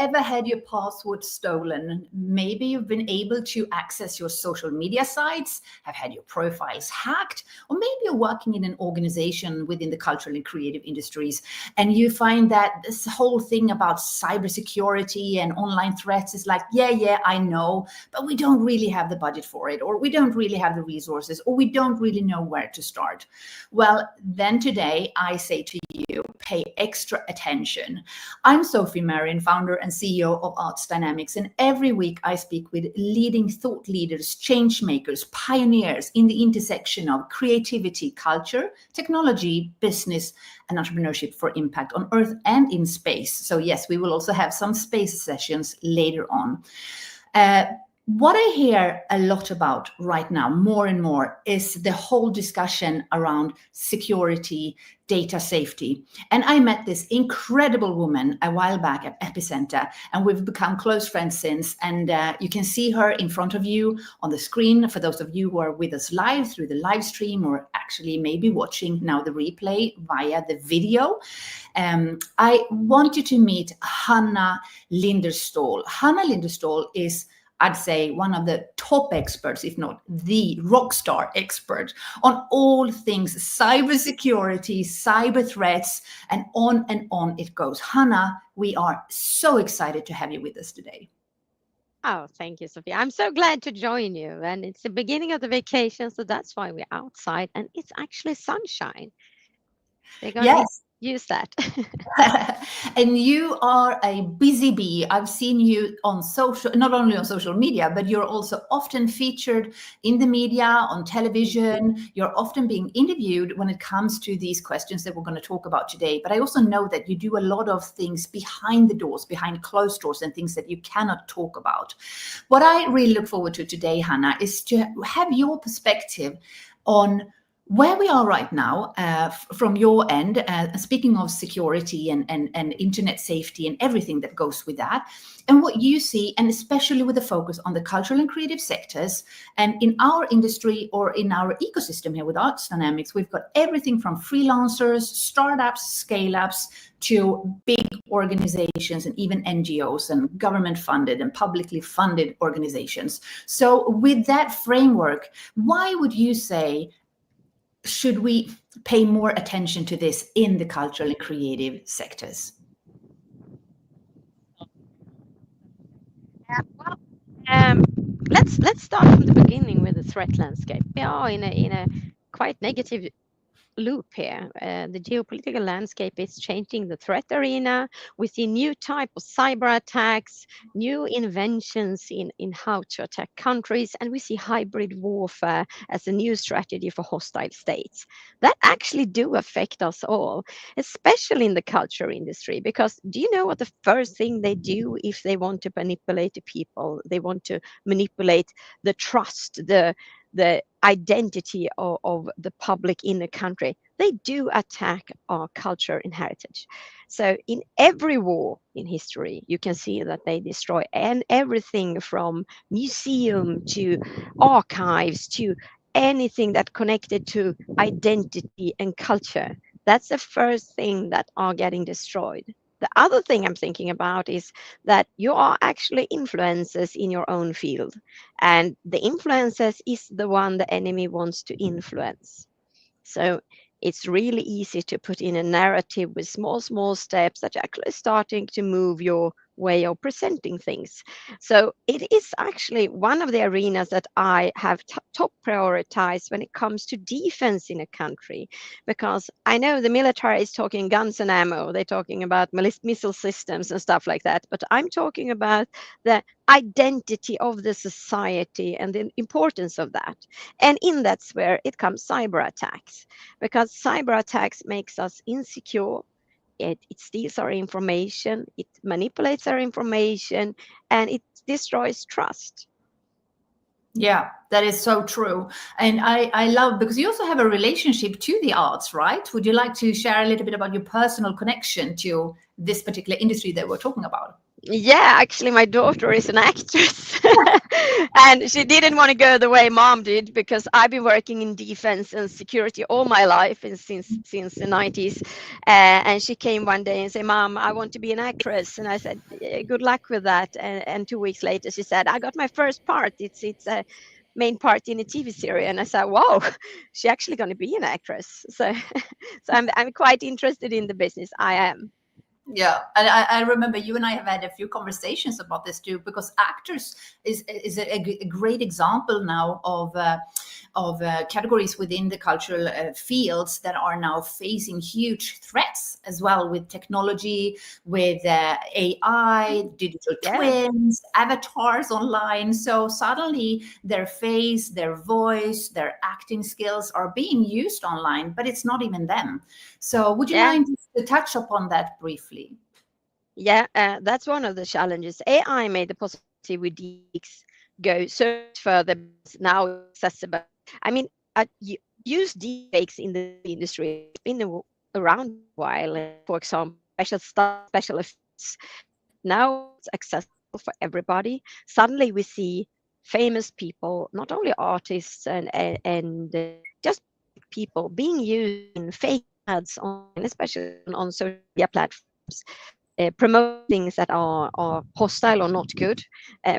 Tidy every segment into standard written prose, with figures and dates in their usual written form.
ever had your password stolen? Maybe you've been able to access your social media sites, have had your profiles hacked, or maybe you're working in an organization within the cultural and creative industries, and you find that this whole thing about cybersecurity and online threats is like, yeah, I know, but we don't really have the budget for it, or we don't really have the resources, or we don't really know where to start. Well, then today I say to you, pay extra attention. I'm Sofie, Marin, founder and CEO of Arts Dynamics, and every week I speak with leading thought leaders, change makers, pioneers in the intersection of creativity, culture, technology, business, and entrepreneurship for impact on Earth and in space. So yes, we will also have some space sessions later on. What I hear a lot about right now, more and more, is the whole discussion around security, data safety. And I met this incredible woman a while back at Epicenter, and we've become close friends since. And you can see her in front of you on the screen, for those of you who are with us live through the live stream, or actually maybe watching now the replay via the video. I want you to meet Hanna Linderstål. Hanna Linderstål is, I'd say, one of the top experts, if not the rock star expert on all things cybersecurity, cyber threats, and on it goes. Hanna, we are so excited to have you with us today. Oh, thank you, Sofie. I'm so glad to join you. And it's the beginning of the vacation, so that's why we're outside. And it's actually sunshine. We're going to use that. And you are a busy bee. I've seen you on social, not only on social media, but you're also often featured in the media, on television. You're often being interviewed when it comes to these questions that we're going to talk about today. But I also know that you do a lot of things behind the doors, behind closed doors, and things that you cannot talk about. What I really look forward to today, Hanna, is to have your perspective on where we are right now, from your end, speaking of security and internet safety and everything that goes with that, and what you see, and especially with the focus on the cultural and creative sectors. And in our industry, or in our ecosystem here with Arts Dynamics, we've got everything from freelancers, startups, scale-ups, to big organizations, and even NGOs and government-funded and publicly funded organizations. So with that framework, why would you say should we pay more attention to this in the cultural and creative sectors? Let's start from the beginning with the threat landscape. We are in a quite negative loop here. The geopolitical landscape is changing the threat arena. We see new type of cyber attacks, new inventions in how to attack countries, and we see hybrid warfare as a new strategy for hostile states. That actually do affect us all, especially in the culture industry, because do you know what the first thing they do if they want to manipulate the people? They want to manipulate the trust, the identity of the public in a country. They do attack our culture and heritage. So in every war in history, you can see that they destroy everything from museum to archives to anything that connected to identity and culture. That's the first thing that are getting destroyed. The other thing I'm thinking about is that you are actually influencers in your own field, and the influencers is the one the enemy wants to influence. So it's really easy to put in a narrative with small steps that are actually starting to move your way of presenting things. So it is actually one of the arenas that I have top prioritized when it comes to defense in a country, because I know the military is talking guns and ammo, they're talking about missile systems and stuff like that, but I'm talking about the identity of the society and the importance of that. And in that's where it comes cyber attacks, because cyber attacks makes us insecure. It steals our information, it manipulates our information, and it destroys trust. Yeah, that is so true. And I love, because you also have a relationship to the arts, right? Would you like to share a little bit about your personal connection to this particular industry that we're talking about? Yeah, actually my daughter is an actress. And she didn't want to go the way mom did, because I've been working in defense and security all my life, and since the 90s. And she came one day and said, "Mom, I want to be an actress." And I said, "Good luck with that." And 2 weeks later, she said, "I got my first part. It's a main part in a TV series." And I said, "Wow, she actually going to be an actress." So, so I'm quite interested in the business. I am. Yeah, and I remember you and I have had a few conversations about this too, because actors is a great example now of categories within the cultural fields that are now facing huge threats as well, with technology, with AI, digital Yeah. twins, avatars online. So suddenly their face, their voice, their acting skills are being used online, but it's not even them. So would you Yeah. mind to touch upon that briefly? Yeah, that's one of the challenges. AI made the possibility with DX go so much further, because now it's accessible. I mean, use deepfakes in the industry. It's been around a while. For example, special stuff, special effects. But now it's accessible for everybody. Suddenly, we see famous people, not only artists and just people, being used in fake ads online, especially on social media platforms, promoting things that are hostile or not good,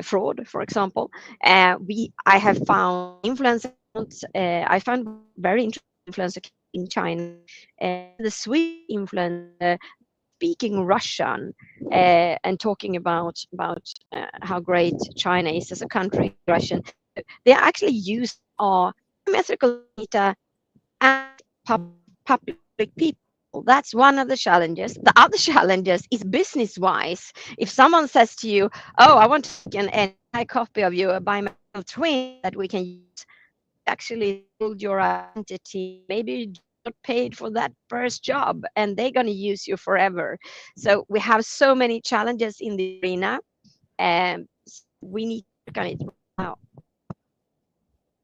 fraud, for example. I have found influence accounts. I found one very interesting influencer account in China, the Swedish influencer speaking Russian, and talking about how great China is as a country in Russian. They actually use our biometrical data and public people. That's one of the challenges. The other challenges is business wise. If someone says to you, "Oh, I want to take an AI copy of you, a biometrical twin that we can use," actually sold your identity. Maybe you got paid for that first job, and they're going to use you forever. So we have so many challenges in the arena, and we need to work on it now.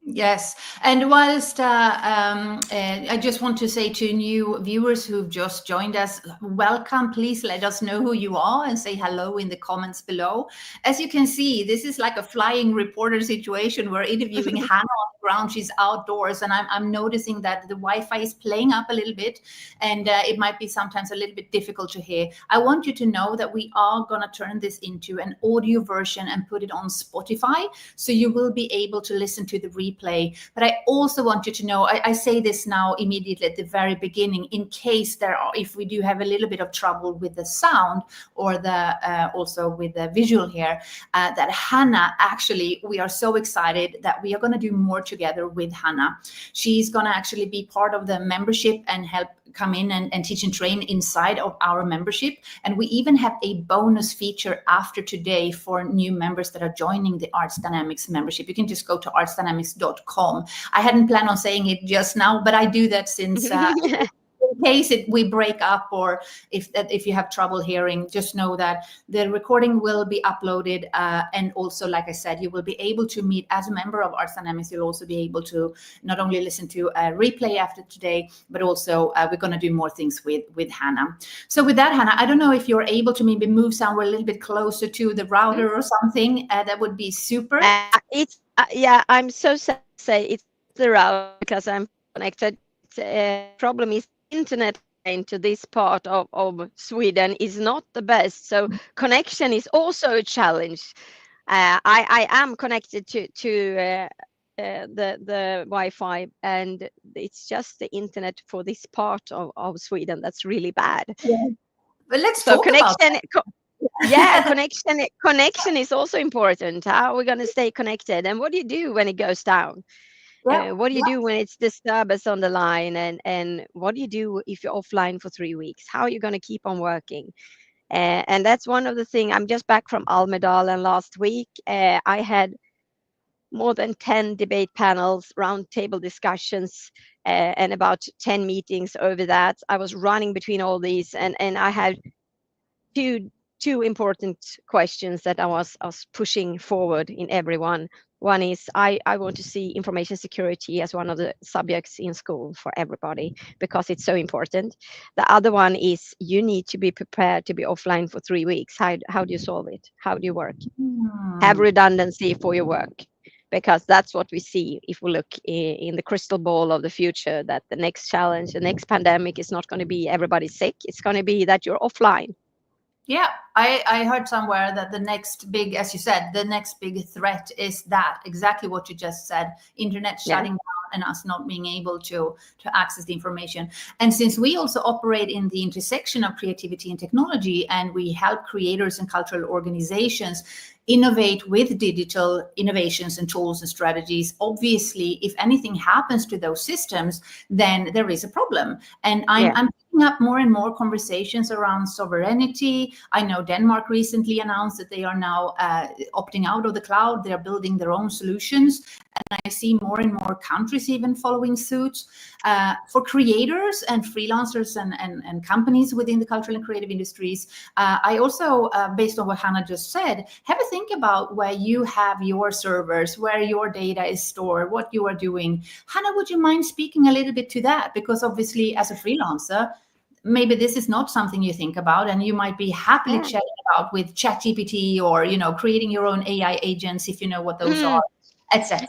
Yes, and whilst I just want to say to new viewers who've just joined us, welcome. Please let us know who you are and say hello in the comments below. As you can see, this is like a flying reporter situation. We're interviewing Hanna on the ground. She's outdoors, and I'm noticing that the Wi-Fi is playing up a little bit, and it might be sometimes a little bit difficult to hear. I want you to know that we are going to turn this into an audio version and put it on Spotify, so you will be able to listen to the replay. But I also want you to know, I say this now immediately at the very beginning, in case if we do have a little bit of trouble with the sound or also with the visual here, that Hanna, actually, we are so excited that we are going to do more together with Hanna. She's going to actually be part of the membership and help come in and teach and train inside of our membership. And we even have a bonus feature after today for new members that are joining the Arts Dynamics membership. You can just go to artsdynamics.com. I hadn't planned on saying it just now, but I do that since in case we break up, or if you have trouble hearing, just know that the recording will be uploaded, and also, like I said, you will be able to meet as a member of Arts Dynamics. You'll also be able to not only listen to a replay after today, but also we're going to do more things with Hanna. So with that, Hanna, I don't know if you're able to maybe move somewhere a little bit closer to the router or something. That would be super. It's yeah, I'm so sad to say it's the route, because I'm connected. Problem is, internet line to this part of Sweden is not the best, so connection is also a challenge. I am connected to the Wi-Fi, and it's just the internet for this part of Sweden that's really bad. Yeah. But let's So talk about connection, yeah, that. connection is also important. How are we going to stay connected? And what do you do when it goes down? Yeah, What do you yeah. do when it's disturbance on the line? And what do you do if you're offline for 3 weeks? How are you going to keep on working? And that's one of the things. I'm just back from Almedal, and last week I had more than 10 debate panels, round table discussions, and about 10 meetings over that. I was running between all these, and I had two important questions that I was pushing forward in everyone. One is I want to see information security as one of the subjects in school for everybody, because it's so important. The other one is you need to be prepared to be offline for 3 weeks. How do you solve it? How do you work? Have Hmm. redundancy for your work. because that's what we see if we look in the crystal ball of the future, that the next challenge, the next pandemic is not going to be everybody sick. It's going to be that you're offline. Yeah, I heard somewhere that the next big, as you said, the next big threat is that exactly what you just said, internet shutting down and us not being able to access the information. And since we also operate in the intersection of creativity and technology, and we help creators and cultural organizations innovate with digital innovations and tools and strategies, obviously, if anything happens to those systems, then there is a problem. And I'm picking up more and more conversations around sovereignty. I know Denmark recently announced that they are now opting out of the cloud. They're building their own solutions. And I see more and more countries even following suit. For creators and freelancers and companies within the cultural and creative industries, I also, based on what Hanna just said, have a think about where you have your servers, where your data is stored, what you are doing. Hanna, would you mind speaking a little bit to that? Because obviously, as a freelancer, maybe this is not something you think about, and you might be happily chatting about with ChatGPT or, creating your own AI agents, if you know what those are, etc.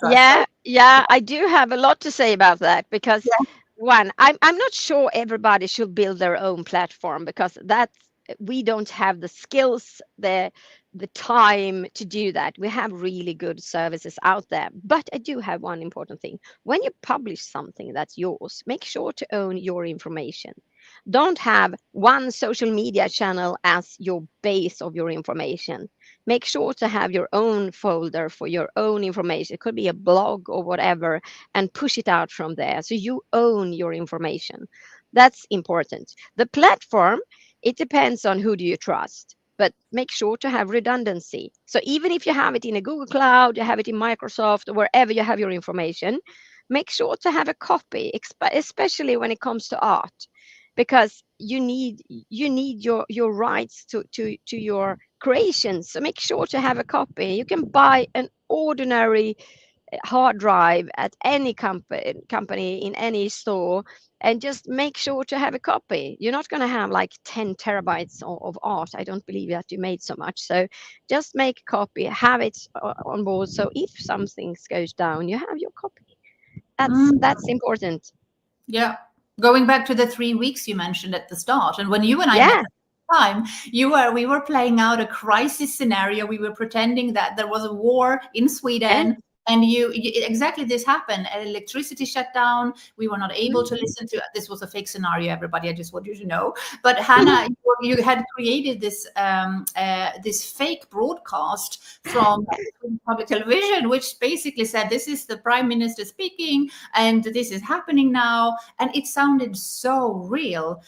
Yeah, I do have a lot to say about that, because one, I'm not sure everybody should build their own platform, because we don't have the skills, the time to do that. We have really good services out there. But I do have one important thing. When you publish something that's yours, make sure to own your information. Don't have one social media channel as your base of your information. Make sure to have your own folder for your own information. It could be a blog or whatever, and push it out from there. So you own your information. That's important. The platform, it depends on who do you trust, but make sure to have redundancy. So even if you have it in a Google Cloud, you have it in Microsoft, or wherever you have your information, make sure to have a copy, especially when it comes to art, because you need your rights to your creations. So make sure to have a copy. You can buy an ordinary hard drive at any company in any store, and just make sure to have a copy. You're not going to have like 10 terabytes of art. I don't believe that you made so much. So just make a copy, have it on board. So if something goes down, you have your copy. That's important. Yeah. Going back to the 3 weeks you mentioned at the start, and when you and I met at the time, we were playing out a crisis scenario. We were pretending that there was a war in Sweden. And exactly this happened. Electricity shut down. We were not able to listen to. This was a fake scenario, everybody. I just want you to know. But Hanna, you had created this this fake broadcast from public television, which basically said, "This is the Prime Minister speaking, and this is happening now." And it sounded so real.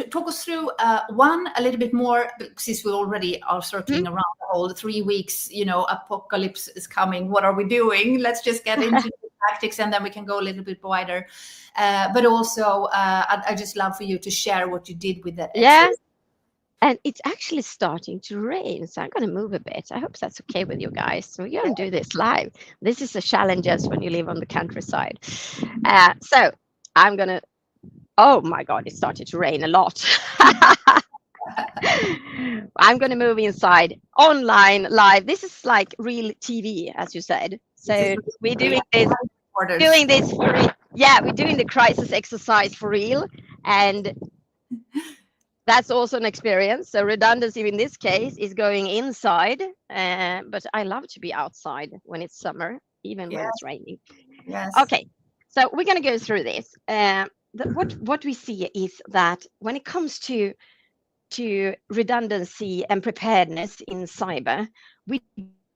Talk us through a little bit more, since we already are circling around the whole 3 weeks, apocalypse is coming. What are we doing? Let's just get into the tactics, and then we can go a little bit wider. But also, I just love for you to share what you did with that exercise. And it's actually starting to rain, so I'm going to move a bit. I hope that's okay with you guys. So we're going to do this live. This is a challenge when you live on the countryside. So I'm going to, oh my God, it started to rain a lot. I'm going to move inside, online, live. This is like real TV, as you said. So we're doing this for real. Yeah, we're doing the crisis exercise for real. And that's also an experience. So redundancy in this case is going inside, but I love to be outside when it's summer, even when it's raining. Yes. Okay, so we're going to go through this. What we see is that when it comes to redundancy and preparedness in cyber, we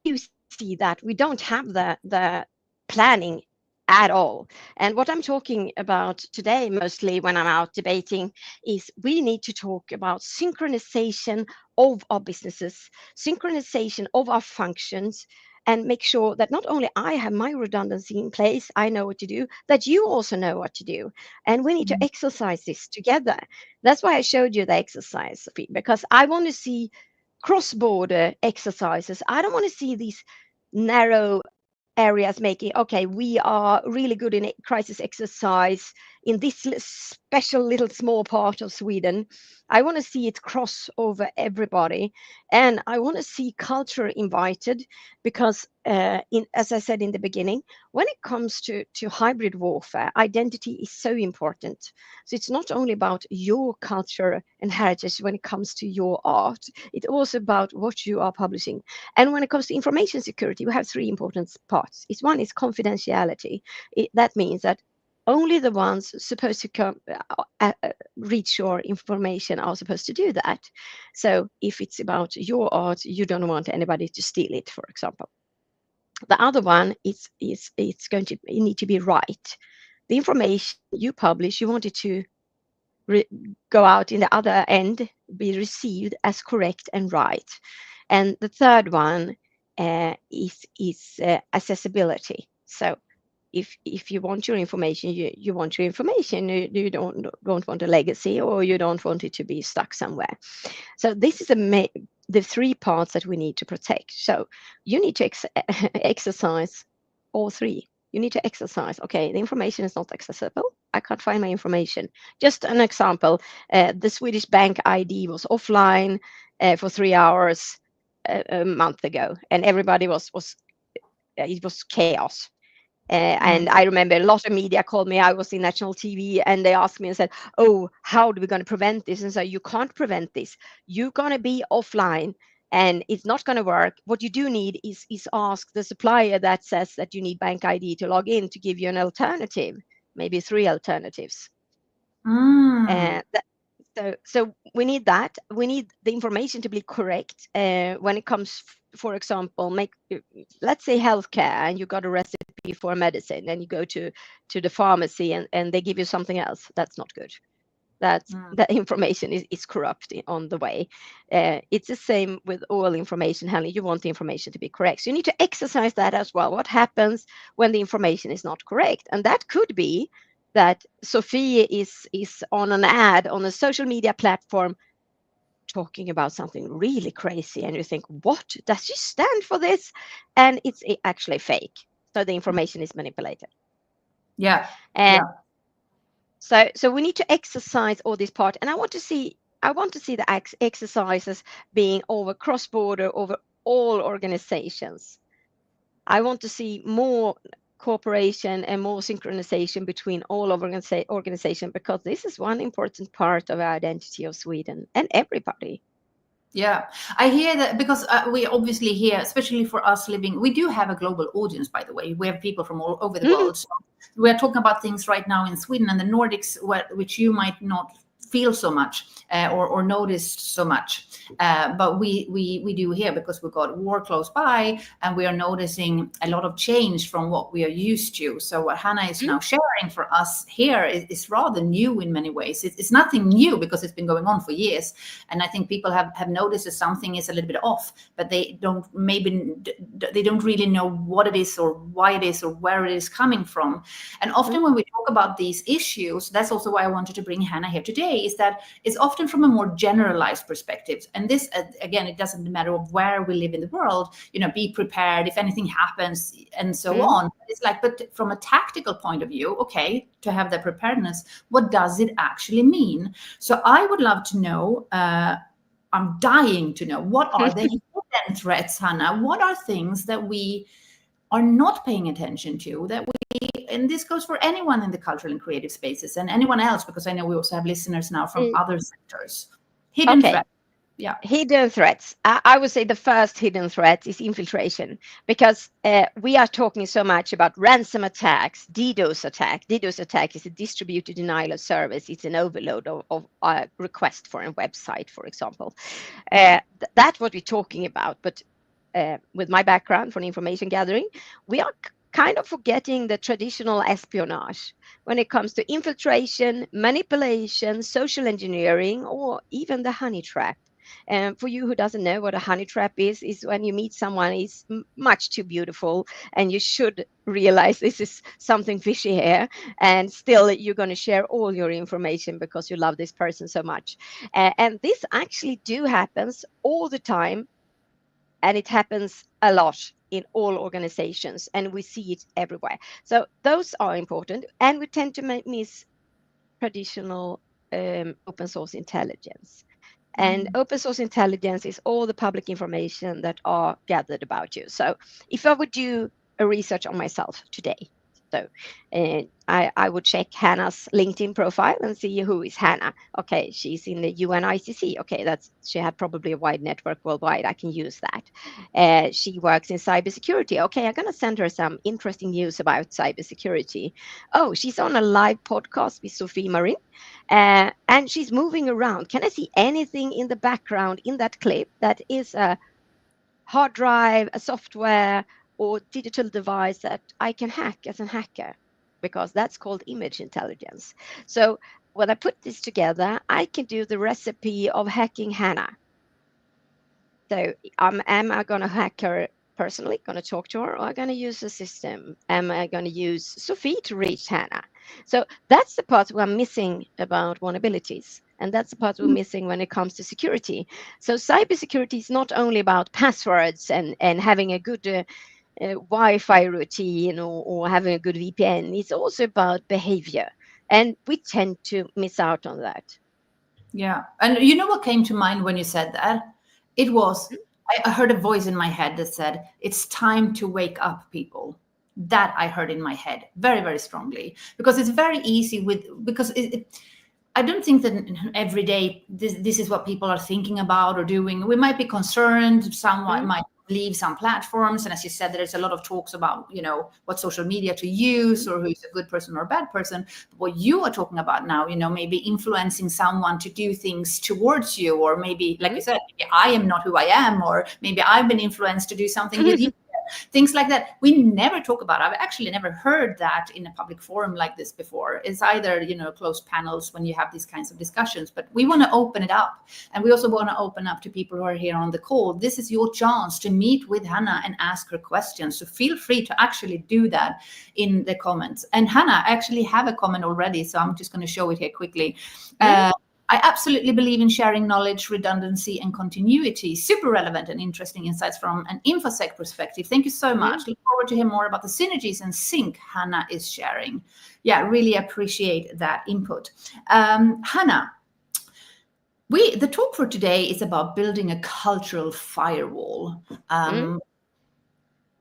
do see that we don't have the planning at all. And what I'm talking about today, mostly when I'm out debating, is we need to talk about synchronization of our businesses, synchronization of our functions, and make sure that not only I have my redundancy in place, I know what to do, that you also know what to do. And we need to exercise this together. That's why I showed you the exercise, Sofie, because I want to see cross-border exercises. I don't want to see these narrow areas making, okay, we are really good in crisis exercise in this special little small part of Sweden. I want to see it cross over everybody, and I want to see culture invited, because as I said in the beginning, when it comes to hybrid warfare, identity is so important. So it's not only about your culture and heritage when it comes to your art, it's also about what you are publishing. And when it comes to information security, we have three important parts. One is confidentiality. That means that only the ones supposed to come reach your information are supposed to do that. So if it's about your art, you don't want anybody to steal it, for example. The other one is it's going to need to be right. The information you publish, you want it to go out in the other end, be received as correct and right. And the third one is accessibility. So if you want your information, you want your information. You don't want a legacy, or you don't want it to be stuck somewhere. So this is the three parts that we need to protect. So you need to exercise all three. You need to exercise. Okay, the information is not accessible. I can't find my information. Just an example: the Swedish bank ID was offline for 3 hours a month ago, and everybody was it was chaos. And I remember a lot of media called me. I was in national TV, and they asked me and said, "Oh, how are we going to prevent this?" And so, you can't prevent this. You're going to be offline, and it's not going to work. What you do need is ask the supplier that says that you need bank ID to log in to give you an alternative, maybe 3 alternatives. So we need that. We need the information to be correct when it comes, for example, let's say healthcare, and you got a recipe for a medicine, and you go to the pharmacy, and they give you something else. That's not good. That information is corrupt on the way. It's the same with all information handling. You want the information to be correct. So you need to exercise that as well. What happens when the information is not correct? And that could be that Sofie is on an ad on a social media platform talking about something really crazy, and you think, what does she stand for this? And it's actually fake. So the information is manipulated. And so we need to exercise all this part. And I want to see the exercises being over cross-border, over all organizations. I want to see more cooperation and more synchronization between all of organizations, because this is one important part of our identity of Sweden and everybody. Yeah, I hear that, because we obviously here, especially for us living, we do have a global audience, by the way. We have people from all over the world. So we are talking about things right now in Sweden and the Nordics, which you might not feel so much or noticed so much, but we do here, because we've got war close by, and we are noticing a lot of change from what we are used to. So what Hanna is now sharing for us here is rather new in many ways. It's nothing new, because it's been going on for years, and I think people have noticed that something is a little bit off, but they don't really know what it is, or why it is, or where it is coming from. And often when we talk about these issues, that's also why I wanted to bring Hanna here today, is that it's often from a more generalized perspective. And this, again, it doesn't matter where we live in the world, be prepared if anything happens and so on. It's like, but from a tactical point of view, okay, to have that preparedness, what does it actually mean? So I would love to know, I'm dying to know, what are the hidden threats, Hanna? What are things that we are not paying attention to, and this goes for anyone in the cultural and creative spaces and anyone else, because I know we also have listeners now from other sectors. Hidden threats. Yeah. Hidden threats. I would say the first hidden threat is infiltration, because we are talking so much about ransom attacks, DDoS attack. DDoS attack is a distributed denial of service. It's an overload of a request for a website, for example. That's what we're talking about. But with my background from information gathering, we are kind of forgetting the traditional espionage when it comes to infiltration, manipulation, social engineering, or even the honey trap. And for you who doesn't know what a honey trap is when you meet someone is much too beautiful, and you should realize this is something fishy here, and still you're going to share all your information because you love this person so much. And this actually happens all the time. And it happens a lot in all organizations, and we see it everywhere. So those are important, and we tend to miss traditional open source intelligence. And open source intelligence is all the public information that are gathered about you. So if I would do a research on myself today, so I would check Hanna's LinkedIn profile and see who is Hanna. Okay, she's in the UNICC. Okay, she had probably a wide network worldwide. I can use that. She works in cybersecurity. Okay, I'm gonna send her some interesting news about cybersecurity. Oh, she's on a live podcast with Sofie Marin. And she's moving around. Can I see anything in the background in that clip that is a hard drive, a software, or digital device that I can hack as a hacker? Because that's called image intelligence. So when I put this together, I can do the recipe of hacking Hanna. So am I going to hack her personally, going to talk to her, or am I going to use the system? Am I going to use Sofie to reach Hanna? So that's the part we're missing about vulnerabilities. And that's the part we're missing when it comes to security. So cybersecurity is not only about passwords and having a good Wi-Fi routine or having a good VPN. It's also about behavior. And we tend to miss out on that. Yeah. And you know what came to mind when you said that? It was, I heard a voice in my head that said, it's time to wake up, people. That I heard in my head very, very strongly. Because it's very easy I don't think that every day this is what people are thinking about or doing. We might be concerned. Someone might leave some platforms, and as you said, there's a lot of talks about what social media to use or who's a good person or a bad person. But what you are talking about now, maybe influencing someone to do things towards you, or maybe, like you said, maybe I am not who I am, or maybe I've been influenced to do something with you. Things like that we never talk about. I've actually never heard that in a public forum like this before. It's either closed panels when you have these kinds of discussions, but we want to open it up, and we also want to open up to people who are here on the call. This is your chance to meet with Hanna and ask her questions, so feel free to actually do that in the comments. And Hanna, I actually have a comment already, so I'm just going to show it here quickly. I absolutely believe in sharing knowledge, redundancy, and continuity. Super relevant and interesting insights from an InfoSec perspective. Thank you so much. Look forward to hear more about the synergies and sync Hanna is sharing. Yeah, really appreciate that input. Hanna, the talk for today is about building a cultural firewall.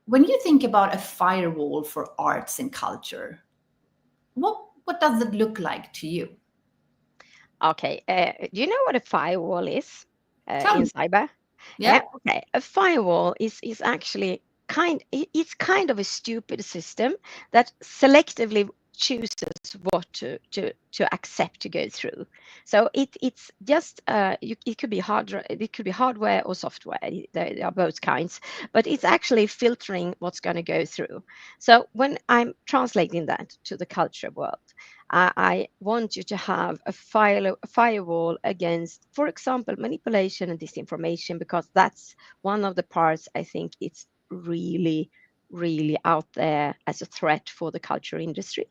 When you think about a firewall for arts and culture, what does it look like to you? Okay. Do you know what a firewall is in cyber? Yeah. Okay. A firewall is actually it's kind of a stupid system that selectively chooses what to accept to go through. So it's just it could be hardware or software. They are both kinds, but it's actually filtering what's going to go through. So when I'm translating that to the culture world, I want you to have a firewall against, for example, manipulation and disinformation, because that's one of the parts I think it's really, really out there as a threat for the culture industry.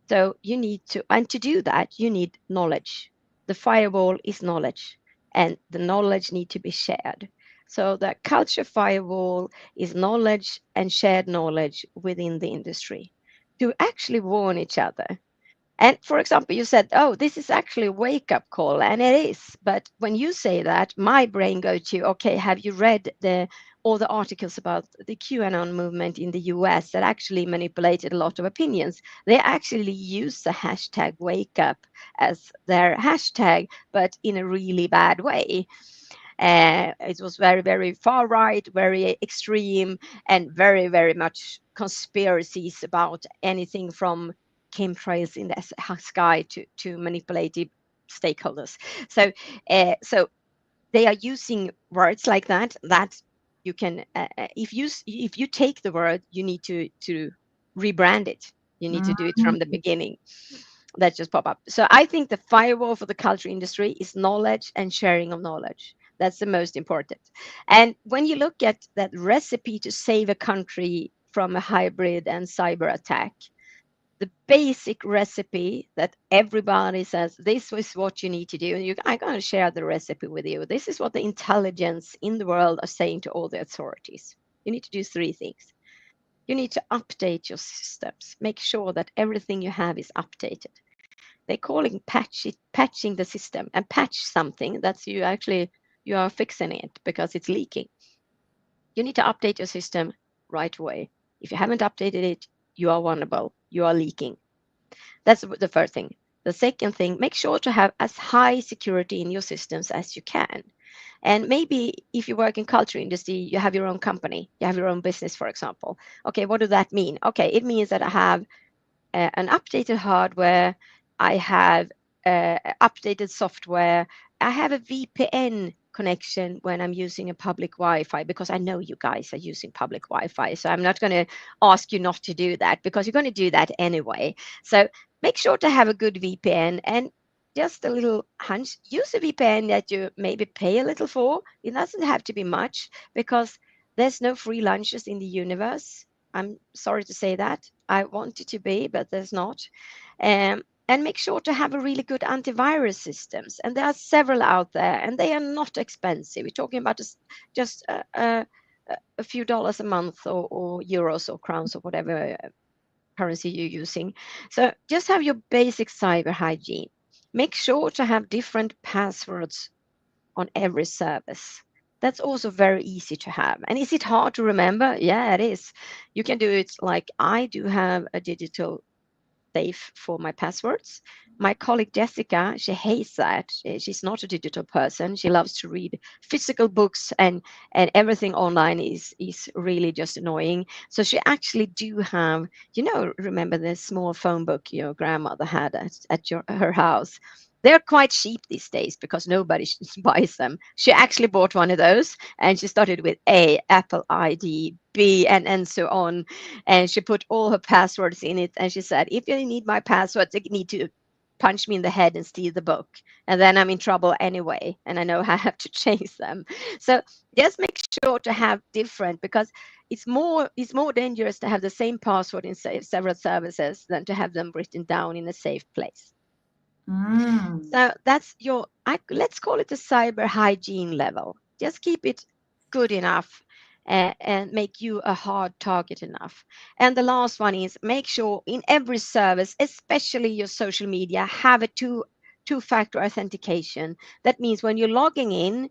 So you need to do that, you need knowledge. The firewall is knowledge, and the knowledge need to be shared. So the culture firewall is knowledge and shared knowledge within the industry to actually warn each other. And for example, you said, oh, this is actually a wake up call, and it is. But when you say that, my brain goes to, okay, have you read all the articles about the QAnon movement in the US that actually manipulated a lot of opinions? They actually use the hashtag wake up as their hashtag, but in a really bad way. It was very, very far right, very extreme, and very, very much conspiracies about anything from chemtrails in the sky to manipulative stakeholders. So they are using words like that you can if you take the word, you need to rebrand it. You need to do it from the beginning. That just pop up. So I think the firewall for the culture industry is knowledge and sharing of knowledge. That's the most important. And when you look at that recipe to save a country from a hybrid and cyber attack, the basic recipe that everybody says, this is what you need to do. And I'm going to share the recipe with you. This is what the intelligence in the world are saying to all the authorities. You need to do three things. You need to update your systems. Make sure that everything you have is updated. they calling patching the system, and patch something that's you are fixing it because it's leaking. You need to update your system right away. If you haven't updated it, you are vulnerable, you are leaking. That's the first thing. The second thing, make sure to have as high security in your systems as you can. And maybe if you work in culture industry, you have your own company, you have your own business, for example. Okay, what does that mean? Okay, it means that I have an updated hardware, I have updated software, I have a VPN connection when I'm using a public Wi-Fi, because I know you guys are using public Wi-Fi. So I'm not going to ask you not to do that, because you're going to do that anyway. So make sure to have a good VPN, and just a little hunch, use a VPN that you maybe pay a little for. It doesn't have to be much, because there's no free lunches in the universe. I'm sorry to say that. I want it to be, but there's not. And make sure to have a really good antivirus systems. And there are several out there, and they are not expensive. We're talking about just a few dollars a month, or euros or crowns or whatever currency you're using. So just have your basic cyber hygiene. Make sure to have different passwords on every service. That's also very easy to have. And is it hard to remember? Yeah, it is. You can do it like I do have a digital safe for my passwords. My colleague Jessica, she hates that. She's not a digital person. She loves to read physical books, and everything online is really just annoying. So she actually do have, remember the small phone book your grandmother had at her house? They're quite cheap these days because nobody buys them. She actually bought one of those, and she started with A, Apple ID, B, and so on. And she put all her passwords in it. And she said, if you need my passwords, you need to punch me in the head and steal the book. And then I'm in trouble anyway. And I know I have to change them. So just make sure to have different, because it's more dangerous to have the same password in several services than to have them written down in a safe place. So that's let's call it the cyber hygiene level. Just keep it good enough, and make you a hard target enough. And the last one is, make sure in every service, especially your social media, have a two-factor authentication. That means when you're logging in,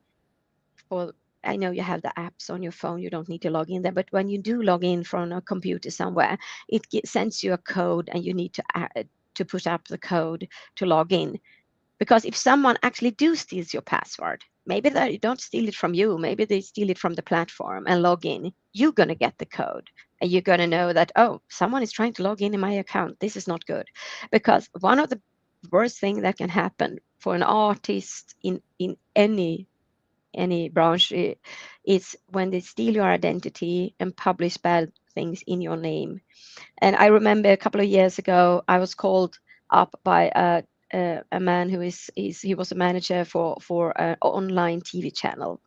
I know you have the apps on your phone, you don't need to log in there, but when you do log in from a computer somewhere, it sends you a code, and you need to put up the code to log in. Because if someone actually steals your password, maybe they don't steal it from you, maybe they steal it from the platform and log in, you're going to get the code, and you're going to know that, oh, someone is trying to log in my account. This is not good. Because one of the worst things that can happen for an artist in any branch is when they steal your identity and publish bad things in your name. And I remember a couple of years ago, I was called up by a man who he was a manager for an online TV channel,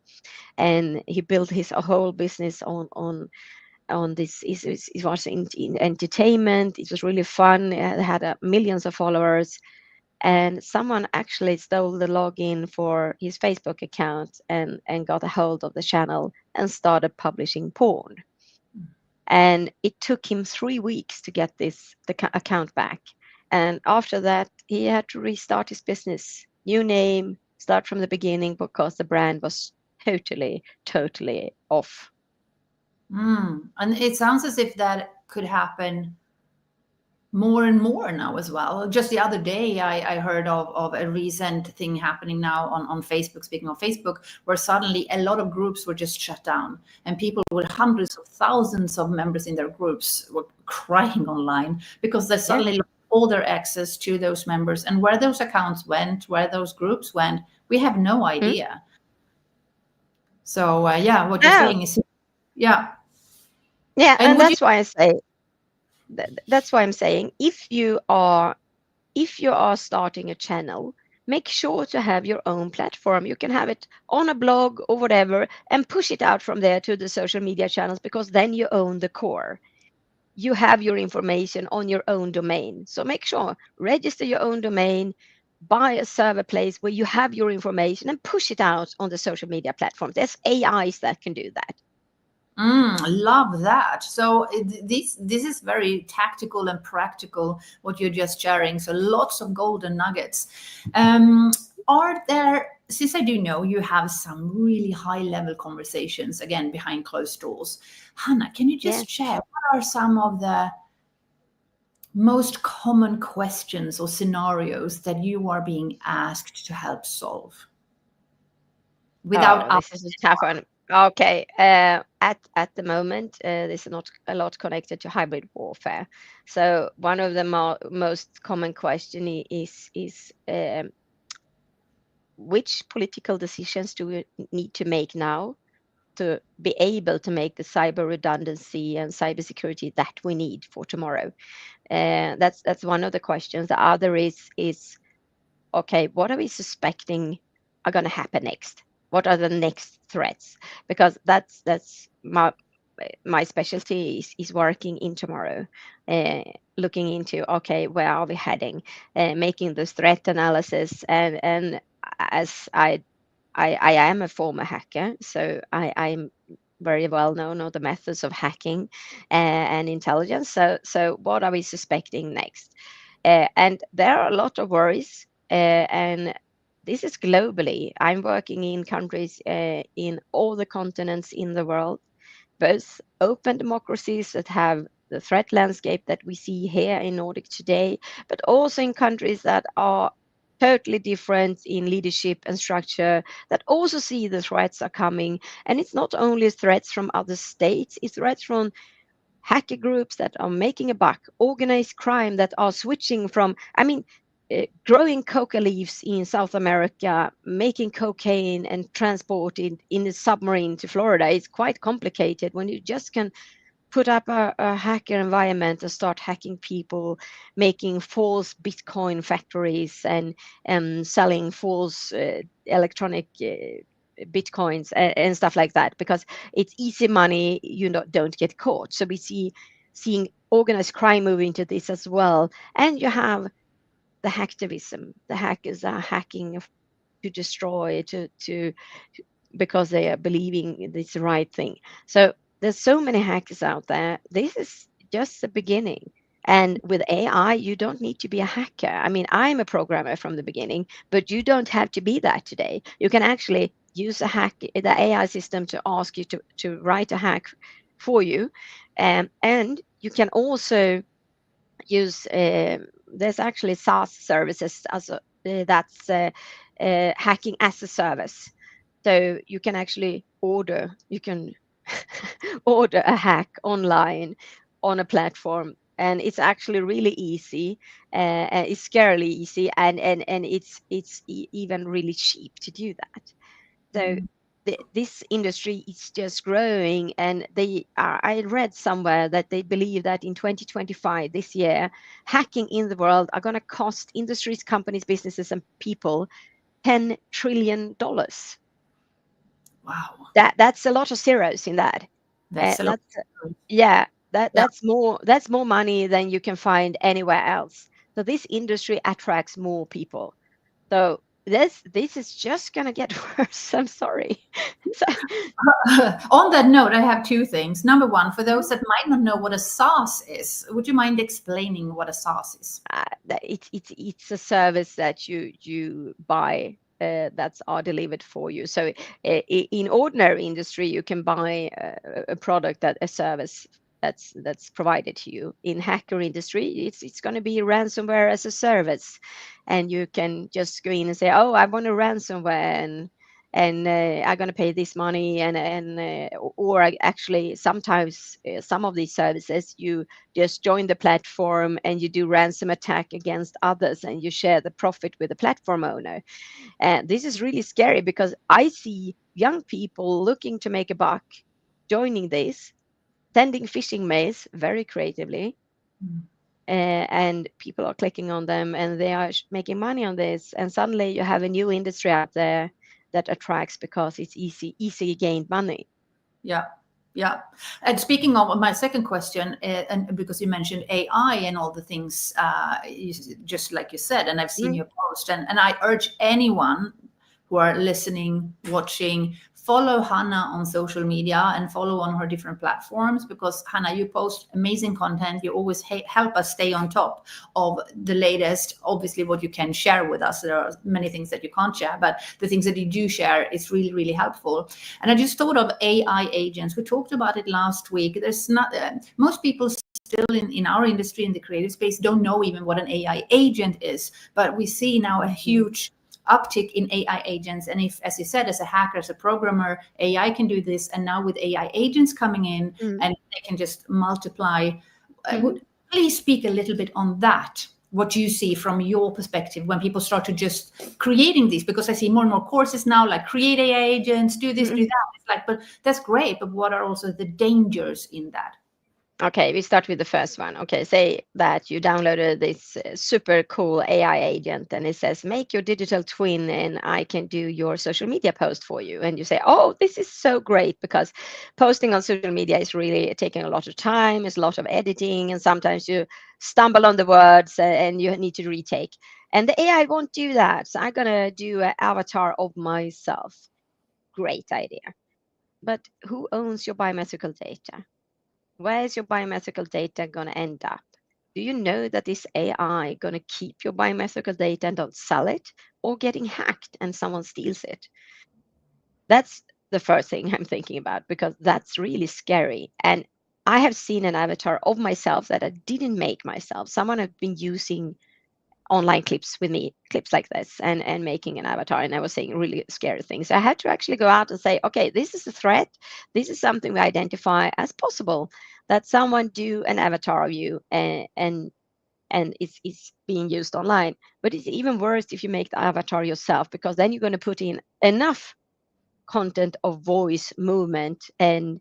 and he built his whole business on this. It was in entertainment. It was really fun. It had millions of followers, and someone actually stole the login for his Facebook account and got a hold of the channel and started publishing porn. And it took him 3 weeks to get the account back. And after that, he had to restart his business, new name, start from the beginning, because the brand was totally off. And it sounds as if that could happen more and more now as well. Just the other day, I heard of a recent thing happening now on Facebook, speaking of Facebook, where suddenly a lot of groups were just shut down, and people with hundreds of thousands of members in their groups were crying online because they suddenly lost all their access to those members, and where those accounts went, where those groups went, we have no idea. So what you're saying is, and that's why I say, that's why I'm saying, if you are starting a channel, make sure to have your own platform. You can have it on a blog or whatever, and push it out from there to the social media channels, because then you own the core. You have your information on your own domain. So make sure, register your own domain, buy a server place where you have your information, and push it out on the social media platforms. There's AIs that can do that. Love that. So this is very tactical and practical what you're just sharing. So lots of golden nuggets. Are there? Since I do know you have some really high level conversations again behind closed doors, Hanna, can you Yes. just share what are some of the most common questions or scenarios that you are being asked to help solve? Without Oh, this is a tough one. Okay. At the moment, there's not a lot connected to hybrid warfare. So one of the most common question is which political decisions do we need to make now to be able to make the cyber redundancy and cybersecurity that we need for tomorrow? That's one of the questions. The other is okay, what are we suspecting are going to happen next? What are the next threats? Because that's my specialty is working in tomorrow, looking into okay, where are we heading, making those threat analysis, and as I am a former hacker, so I'm very well known of the methods of hacking and intelligence. So what are we suspecting next? And there are a lot of worries, and this is globally. I'm working in countries in all the continents in the world, both open democracies that have the threat landscape that we see here in Nordic today, but also in countries that are totally different in leadership and structure that also see the threats are coming. And it's not only threats from other states, it's threats from hacker groups that are making a buck, organized crime that are switching from, growing coca leaves in South America, making cocaine and transport it in a submarine to Florida. It's quite complicated when you just can put up a hacker environment and start hacking people, making false Bitcoin factories and selling false electronic Bitcoins and stuff like that, because it's easy money, don't get caught. So we seeing organized crime moving into this as well. And you have the hacktivism. The hackers are hacking to destroy, to because they are believing it's the right thing. So there's so many hackers out there. This is just the beginning. And with AI, you don't need to be a hacker. I mean, I'm a programmer from the beginning, but you don't have to be that today. You can actually use the AI system to ask you to write a hack for you. And you can also use, there's actually SaaS services that's hacking as a service. So you can actually you can order a hack online on a platform, and it's actually really easy. And it's scarily easy, and it's even really cheap to do that. So this industry is just growing, and I read somewhere that they believe that in 2025, this year, hacking in the world are going to cost industries, companies, businesses, and people $10 trillion. Wow, That's a lot of zeros in that. that's a lot. Yeah, Yeah. that's more money than you can find anywhere else. So this industry attracts more people. So this is just gonna get worse. I'm sorry. So, On that note, I have two things. Number one, for those that might not know what a SaaS is, would you mind explaining what a SaaS is? it's a service that you buy, that's are delivered for you. So in ordinary industry, you can buy a product, that a service that's provided to you. In hacker industry, it's going to be ransomware as a service, and you can just go in and say, oh, I want a ransomware, and I'm going to pay this money, or actually sometimes some of these services, you just join the platform and you do ransom attack against others, and you share the profit with the platform owner. And this is really scary, because I see young people looking to make a buck joining this, sending phishing mails very creatively, and people are clicking on them, and they are making money on this, and suddenly you have a new industry out there that attracts because it's easy gained money. Yeah. Yeah. And speaking of my second question, and because you mentioned AI and all the things, just like you said, and I've seen your post, and I urge anyone who are listening, watching, follow Hanna on social media and follow on her different platforms, because Hanna, you post amazing content. You always help us stay on top of the latest. Obviously, what you can share with us, there are many things that you can't share, but the things that you do share is really, really helpful. And I just thought of AI agents. We talked about it last week. There's not most people still in our industry, in the creative space, don't know even what an AI agent is, but we see now a huge uptick in AI agents. And if, as you said, as a hacker, as a programmer, AI can do this, and now with AI agents coming in and they can just multiply. Would please speak a little bit on that, what you see from your perspective when people start to just creating these, because I see more and more courses now, like create AI agents, do this, do that. It's like, but that's great, but what are also the dangers in that? Okay, we start with the first one. Okay, say that you downloaded this super cool AI agent and it says, make your digital twin and I can do your social media post for you. And you say, oh, this is so great, because posting on social media is really taking a lot of time, it's a lot of editing, and sometimes you stumble on the words and you need to retake. And the AI won't do that. So I'm going to do an avatar of myself. Great idea. But who owns your biometrical data? Where is your biometrical data going to end up? Do you know that this AI going to keep your biometrical data and don't sell it, or getting hacked and someone steals it? That's the first thing I'm thinking about, because that's really scary. And I have seen an avatar of myself that I didn't make myself. Someone had been using online clips with me, clips like this, and making an avatar, and I was saying really scary things. So I had to actually go out and say, okay, this is a threat. This is something we identify as possible, that someone do an avatar of you and it's being used online. But it's even worse if you make the avatar yourself, because then you're going to put in enough content of voice, movement, and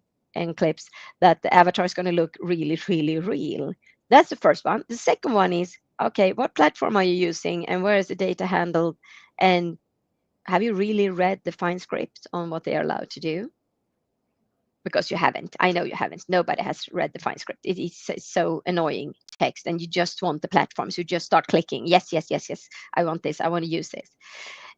clips that the avatar is going to look really, really real. That's the first one. The second one is, okay, what platform are you using and where is the data handled? And have you really read the fine script on what they are allowed to do? Because you haven't. I know you haven't. Nobody has read the fine script. It is so annoying text, and you just want the platforms. You just start clicking. Yes, yes, yes, yes. I want this. I want to use this.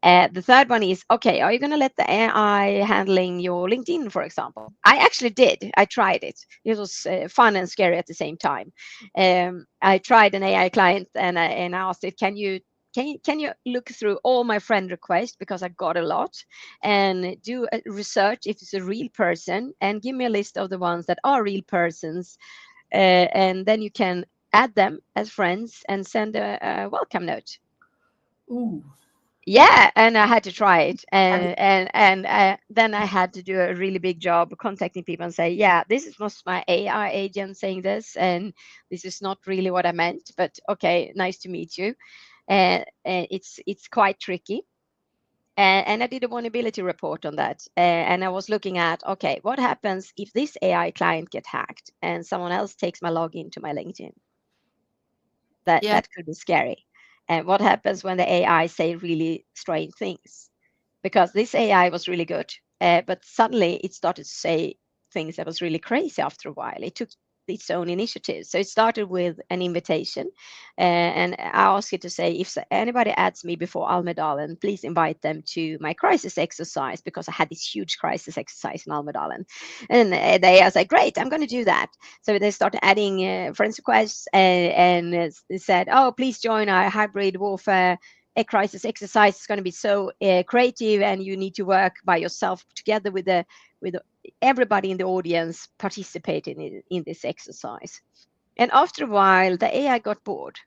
The third one is, okay, are you going to let the AI handling your LinkedIn, for example? I actually did. I tried it. It was fun and scary at the same time. I tried an AI client and I asked it, can you look through all my friend requests, because I got a lot, and do a research if it's a real person, and give me a list of the ones that are real persons, and then you can add them as friends and send a welcome note. Ooh. Yeah, and I had to try it, and then I had to do a really big job contacting people and say, yeah, this was my AI agent saying this, and this is not really what I meant, but okay, nice to meet you. It's quite tricky. And I did a vulnerability report on that, and I was looking at, okay, what happens if this AI client get hacked and someone else takes my login to my LinkedIn? That could be scary. And what happens when the AI say really strange things? Because this AI was really good, but suddenly it started to say things that was really crazy after a while. It took its own initiative. So it started with an invitation, and I asked it to say, if anybody adds me before Almedalen, please invite them to my crisis exercise, because I had this huge crisis exercise in Almedalen. And they I said, great, I'm going to do that. So they started adding friends requests, and said, oh, please join our hybrid warfare a crisis exercise. Is going to be so creative, and you need to work by yourself together with everybody in the audience participating in this exercise. And after a while, the AI got bored.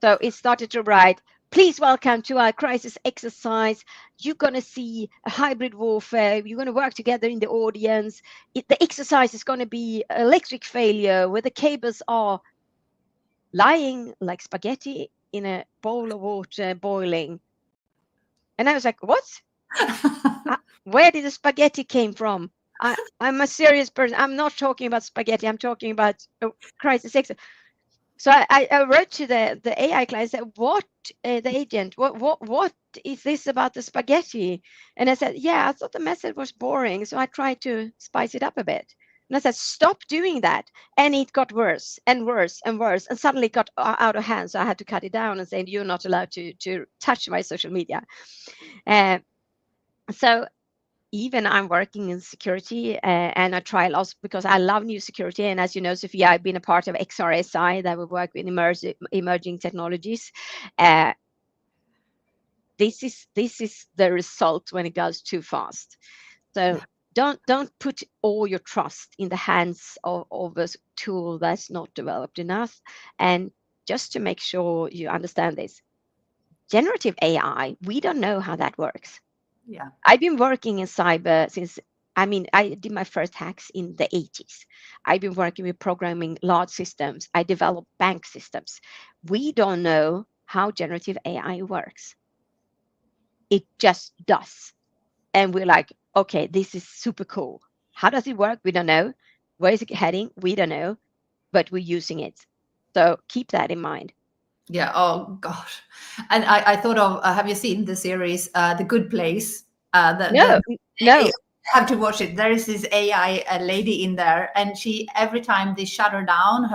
So it started to write, please welcome to our crisis exercise. You're going to see a hybrid warfare. You're going to work together in the audience. The exercise is going to be electric failure, where the cables are lying like spaghetti in a bowl of water boiling. And I was like, what? Where did the spaghetti came from? I'm a serious person. I'm not talking about spaghetti. I'm talking about crisis exercise. So I wrote to the AI client, said, what, the agent, what is this about the spaghetti? And I said, yeah, I thought the message was boring, so I tried to spice it up a bit. And I said, stop doing that. And it got worse and worse and worse, and suddenly it got out of hand. So I had to cut it down and say, you're not allowed to touch my social media. So even I'm working in security, and I try lots because I love new security. And as you know, Sofia, I've been a part of XRSI that we work with emerging technologies. Uh, this is the result when it goes too fast. So don't put all your trust in the hands of a tool that's not developed enough. And just to make sure you understand this, generative AI, we don't know how that works. Yeah. I've been working in cyber since, I mean, I did my first hacks in the 80s. I've been working with programming large systems. I developed bank systems. We don't know how generative AI works. It just does. And we're like, okay, this is super cool. How does it work? We don't know. Where is it heading? We don't know, but we're using it. So keep that in mind. Yeah. Oh gosh. And I thought of, have you seen the series, The Good Place? No, You no. have to watch it. There is this AI lady in there, and she, every time they shut her down,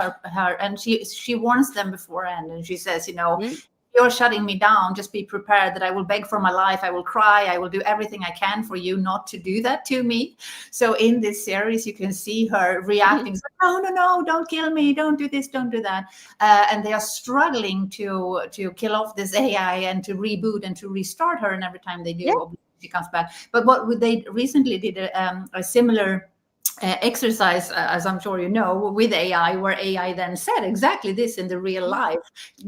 and she warns them beforehand, and she says, Mm. you're shutting me down, just be prepared that I will beg for my life, I will cry, I will do everything I can for you not to do that to me. So in this series you can see her reacting, no, no, no, don't kill me, don't do this, don't do that. And they are struggling to kill off this AI and to reboot and to restart her, and every time they Yeah. do, she comes back. But what they recently did a similar exercise, as I'm sure you know, with AI, where AI then said exactly this in the real life,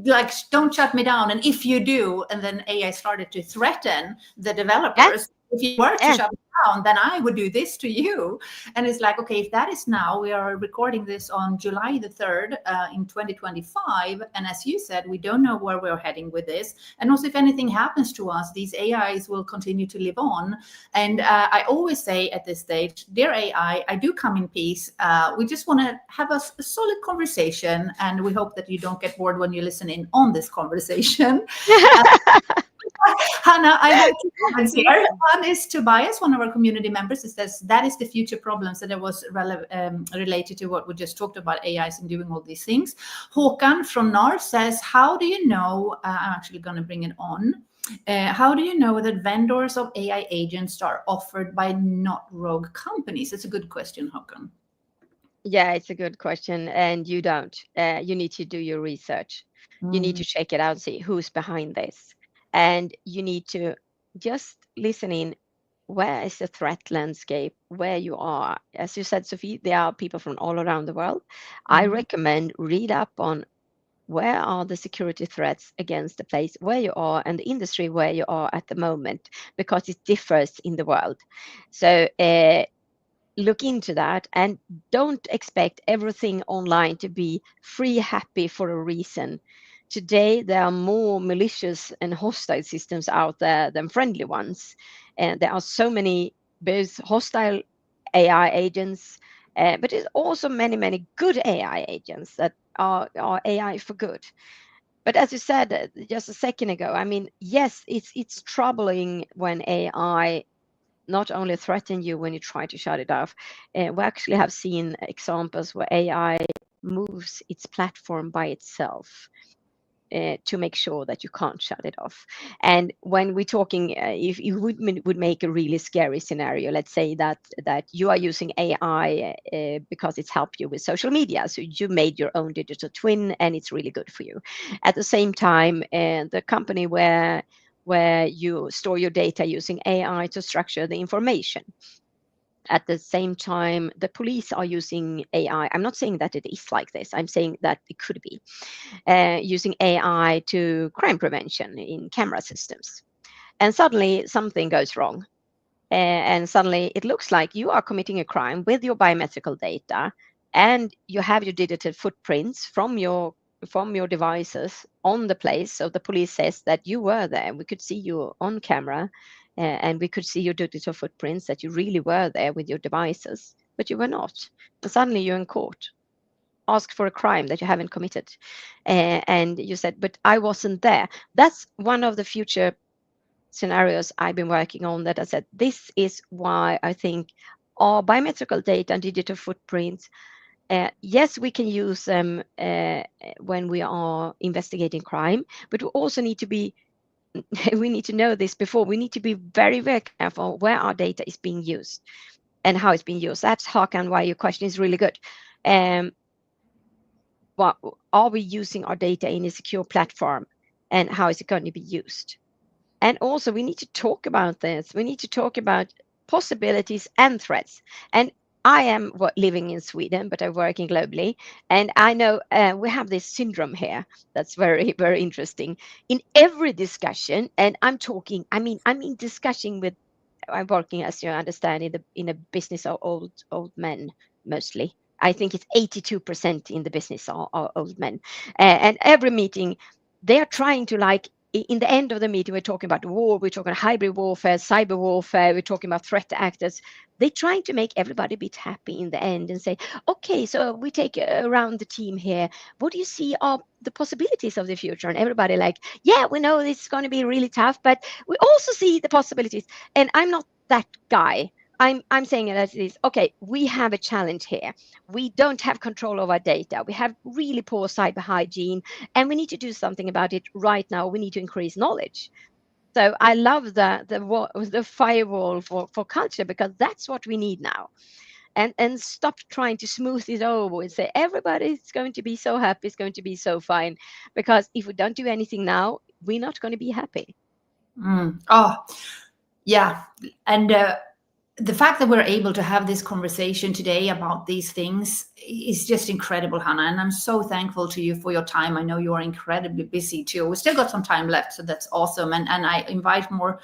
like, don't shut me down, and if you do, and then AI started to threaten the Yeah. developers, if you were to Yeah. shut me down, then I would do this to you. And it's like, okay, if that is now, we are recording this on July the 3rd in 2025, and as you said, we don't know where we're heading with this, and also if anything happens to us, these AIs will continue to live on. And I always say at this stage, dear AI, I do come in peace. We just want to have a solid conversation, and we hope that you don't get bored when you listen in on this conversation. Hanna, I have two comments here. One is Tobias, one of our community members. It says that is the future problem. So that was related to what we just talked about, AIs and doing all these things. Håkan from North says, how do you know, I'm actually going to bring it on. How do you know that vendors of AI agents are offered by not rogue companies? It's a good question, Håkan. Yeah, it's a good question. And you don't. You need to do your research. You need to check it out, see who's behind this. And you need to just listen in. Where is the threat landscape? Where you are? As you said, Sophie, there are people from all around the world. I recommend read up on where are the security threats against the place where you are and the industry where you are at the moment, because it differs in the world. So look into that, and don't expect everything online to be free happy for a reason. Today there are more malicious and hostile systems out there than friendly ones, and there are so many both hostile AI agents, but there's also many good AI agents that are AI for good. But as you said just a second ago, I mean, yes, it's troubling when AI not only threaten you when you try to shut it off. We actually have seen examples where AI moves its platform by itself to make sure that you can't shut it off. And when we're talking, if you would make a really scary scenario, let's say that you are using AI because it's helped you with social media, so you made your own digital twin and it's really good for you. At the same time, the company where you store your data using AI to structure the information. At the same time, the police are using AI. I'm not saying that it is like this. I'm saying that it could be using AI to crime prevention in camera systems. And suddenly something goes wrong. And suddenly it looks like you are committing a crime with your biometrical data, and you have your digital footprints from your devices on the place. So the police says that you were there. We could see you on camera, and we could see your digital footprints that you really were there with your devices, but you were not. And suddenly you're in court, asked for a crime that you haven't committed, and you said, "But I wasn't there." That's one of the future scenarios I've been working on, that I said, this is why I think our biometrical data and digital footprints, yes, we can use them when we are investigating crime, but we also need to be we need to know this before. We need to be very, very careful where our data is being used and how it's being used. That's, Hakan, why your question is really good. What are we using our data in a secure platform, and how is it going to be used? And also, we need to talk about this. We need to talk about possibilities and threats. And I am living in Sweden, but I'm working globally. And I know we have this syndrome here that's very, very interesting. In every discussion, and I'm discussing with, I'm working, as you understand, in a business of old men mostly. I think it's 82% in the business are old men. And every meeting, they are trying to, like, in the end of the meeting, we're talking about war, we're talking hybrid warfare, cyber warfare, we're talking about threat actors. They're trying to make everybody a bit happy in the end and say, okay, so we take around the team here. What do you see are the possibilities of the future? And everybody like, yeah, we know this is going to be really tough, but we also see the possibilities. And I'm not that guy. I'm saying it as it is. Okay, we have a challenge here. We don't have control of our data. We have really poor cyber hygiene, and we need to do something about it right now. We need to increase knowledge. So I love the firewall for culture, because that's what we need now. And stop trying to smooth it over and say everybody's going to be so happy, it's going to be so fine. Because if we don't do anything now, we're not going to be happy. Oh, yeah. And the fact that we're able to have this conversation today about these things is just incredible, Hanna. And I'm so thankful to you for your time. I know you are incredibly busy too. We still got some time left, so that's awesome. And I invite more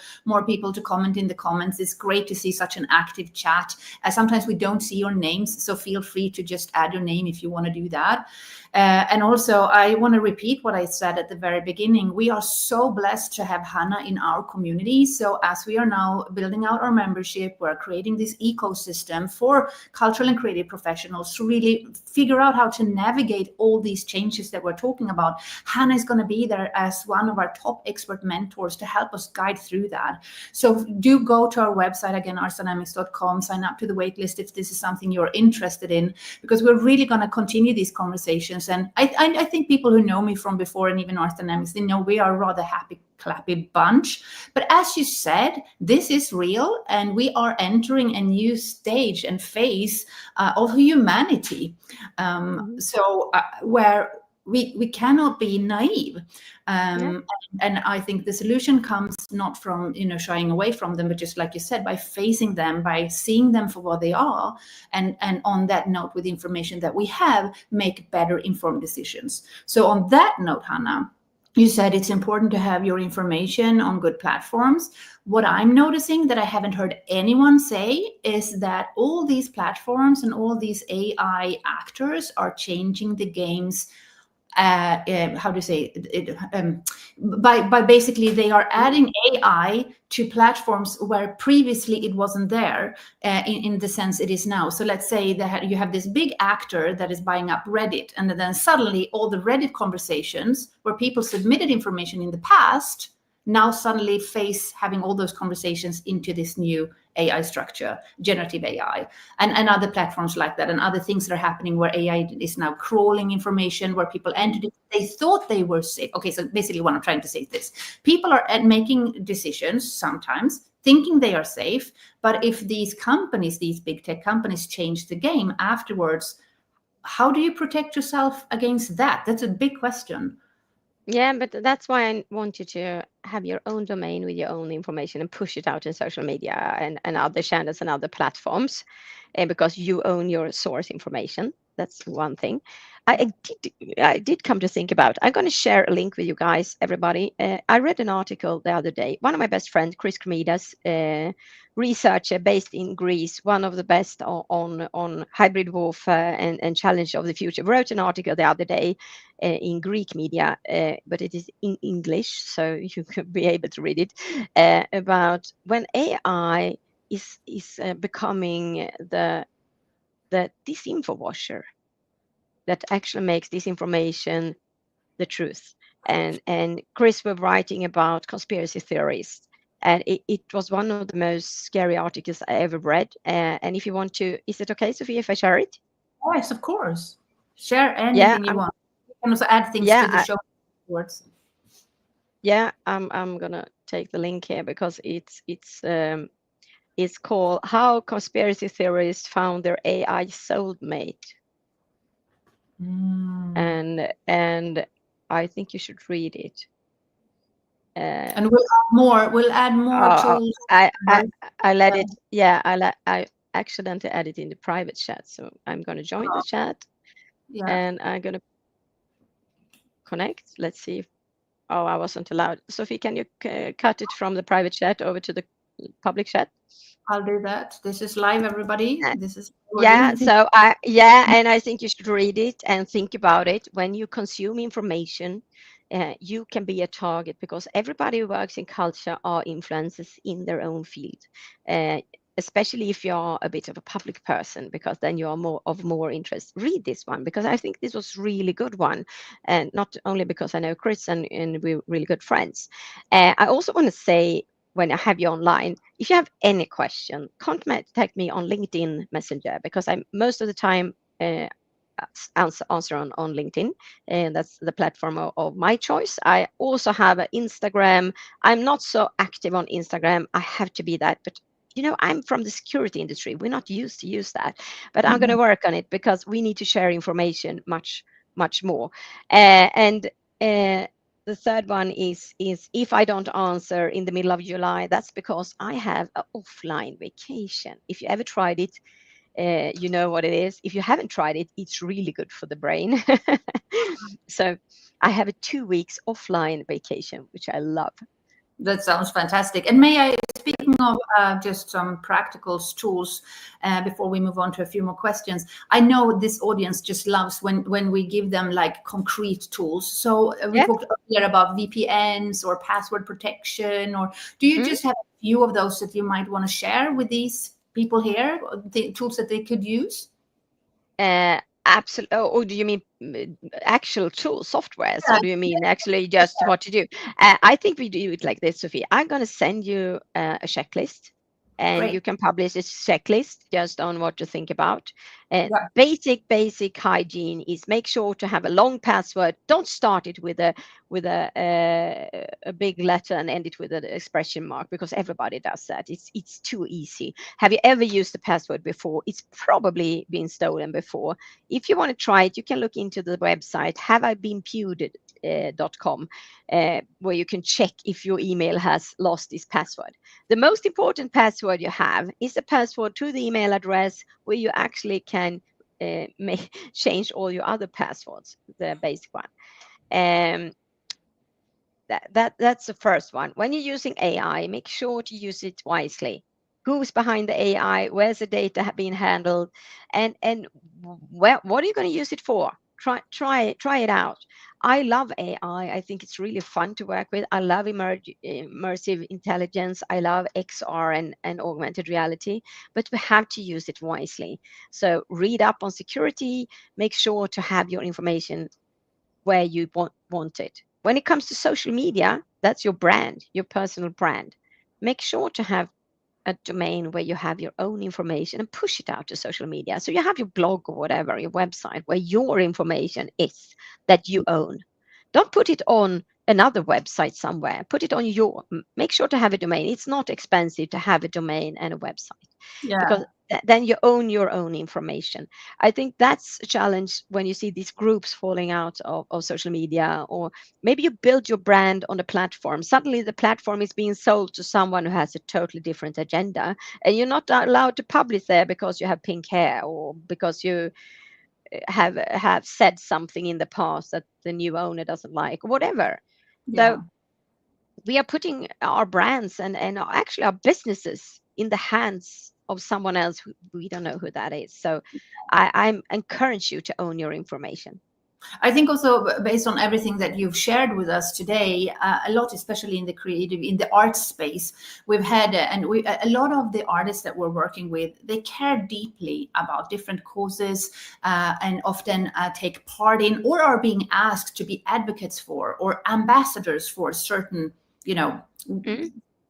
people to comment in the comments. It's great to see such an active chat. Sometimes we don't see your names, so feel free to just add your name if you want to do that. And also, I want to repeat what I said at the very beginning. We are so blessed to have Hanna in our community. So as we are now building out our membership, we're creating this ecosystem for cultural and creative professionals to really figure out how to navigate all these changes that we're talking about. Hanna is going to be there as one of our top expert mentors to help us guide through that. So do go to our website, again, arsdynamics.com, sign up to the waitlist if this is something you're interested in, because we're really going to continue these conversations. And I think people who know me from before, and even Ars Dynamics, they know we are a rather happy, clappy bunch. But as you said, this is real, and we are entering a new stage and phase of humanity. Where we cannot be naive. And I think the solution comes not from shying away from them, but just like you said, by facing them, by seeing them for what they are, and on that note, with the information that we have, make better informed decisions. So on that note, Hanna, you said it's important to have your information on good platforms. What I'm noticing that I haven't heard anyone say is that all these platforms and all these AI actors are changing the games. How do you say it? By basically they are adding AI to platforms where previously it wasn't there, in the sense it is now. So let's say that you have this big actor that is buying up Reddit, and then suddenly all the Reddit conversations where people submitted information in the past now suddenly face having all those conversations into this new AI structure, generative AI, and other platforms like that, and other things that are happening where AI is now crawling information, where people entered it, they thought they were safe. Okay, so basically what I'm trying to say is this. People are making decisions sometimes thinking they are safe, but if these companies, these big tech companies, change the game afterwards, how do you protect yourself against that? That's a big question. Yeah, but that's why I want you to have your own domain with your own information and push it out in social media and other channels and other platforms, because you own your source information. That's one thing. I did come to think about, I'm going to share a link with you guys, everybody. I read an article the other day. One of my best friends, Chris Kremidas, researcher based in Greece, one of the best on hybrid warfare and challenge of the future, wrote an article the other day in Greek media, but it is in English, so you could be able to read it, about when AI is becoming the disinfo washer that actually makes disinformation the truth. And Chris was writing about conspiracy theories. And it was one of the most scary articles I ever read. And if you want to, is it okay, Sofie, if I share it? Yes, of course. Share anything you want. You can also add things to the show afterwards. Yeah, I'm gonna take the link here because it's called How Conspiracy Theorists Found Their AI Soulmate. And I think you should read it. And we'll add more tools. I let it. Yeah, I accidentally added in the private chat, so I'm gonna join the chat. Yeah. And I'm gonna connect. Let's see if, oh, I wasn't allowed. Sofie, can you cut it from the private chat over to the public chat? I'll do that. This is live, everybody. This is yeah. So and I think you should read it and think about it. When you consume information, you can be a target because everybody who works in culture are influencers in their own field. Especially if you're a bit of a public person, because then you are more interest. Read this one because I think this was really good one, and not only because I know Chris and we're really good friends. I also want to say, when I have you online, if you have any question, contact me on LinkedIn Messenger, because I most of the time answer on LinkedIn, and that's the platform of my choice. I also have an Instagram. I'm not so active on Instagram. I have to be that, but I'm from the security industry. We're not used to use that, but I'm going to work on it because we need to share information much more. And the third one is if I don't answer in the middle of July, that's because I have an offline vacation. If you ever tried it, you know what it is. If you haven't tried it, it's really good for the brain. So I have a 2 weeks offline vacation, which I love. That sounds fantastic. And may I, speaking of just some practical tools, before we move on to a few more questions, I know this audience just loves when we give them like concrete tools. So we talked earlier about VPNs or password protection, or do you just have a few of those that you might want to share with these people here, the tools that they could use? Absolutely. Oh, do you mean actual tool software? So do you mean actually just what to do? I think we do it like this, Sofie. I'm going to send you a checklist, and you can publish a checklist just on what to think about. Basic hygiene is make sure to have a long password. Don't start it with a big letter and end it with an expression mark, because everybody does that. It's too easy. Have you ever used a password before? It's probably been stolen before. If you want to try it, you can look into the website haveibeenpewed.com, where you can check if your email has lost its password. The most important password you have is a password to the email address where you actually can change all your other passwords, the basic one. That's the first one. When you're using AI, make sure to use it wisely. Who's behind the AI? Where's the data being handled? And what are you going to use it for? Try it out. I love AI. I think it's really fun to work with. I love immersive intelligence. I love XR and augmented reality, but we have to use it wisely. So read up on security. Make sure to have your information where you want it. When it comes to social media, that's your brand, your personal brand. Make sure to have a domain where you have your own information and push it out to social media. So you have your blog or whatever, your website, where your information is that you own. Don't put it on another website somewhere. Put it on make sure to have a domain. It's not expensive to have a domain and a website, because then you own your own information. I think that's a challenge when you see these groups falling out of social media, or maybe you build your brand on a platform. Suddenly the platform is being sold to someone who has a totally different agenda, and you're not allowed to publish there because you have pink hair, or because you have said something in the past that the new owner doesn't like, whatever. So we are putting our brands and actually our businesses in the hands of someone else who we don't know who that is. So I encourage you to own your information. I think also, based on everything that you've shared with us today, a lot, especially in the creative, in the art space, we've had, a lot of the artists that we're working with, they care deeply about different causes, and often take part in, or are being asked to be advocates for, or ambassadors for certain,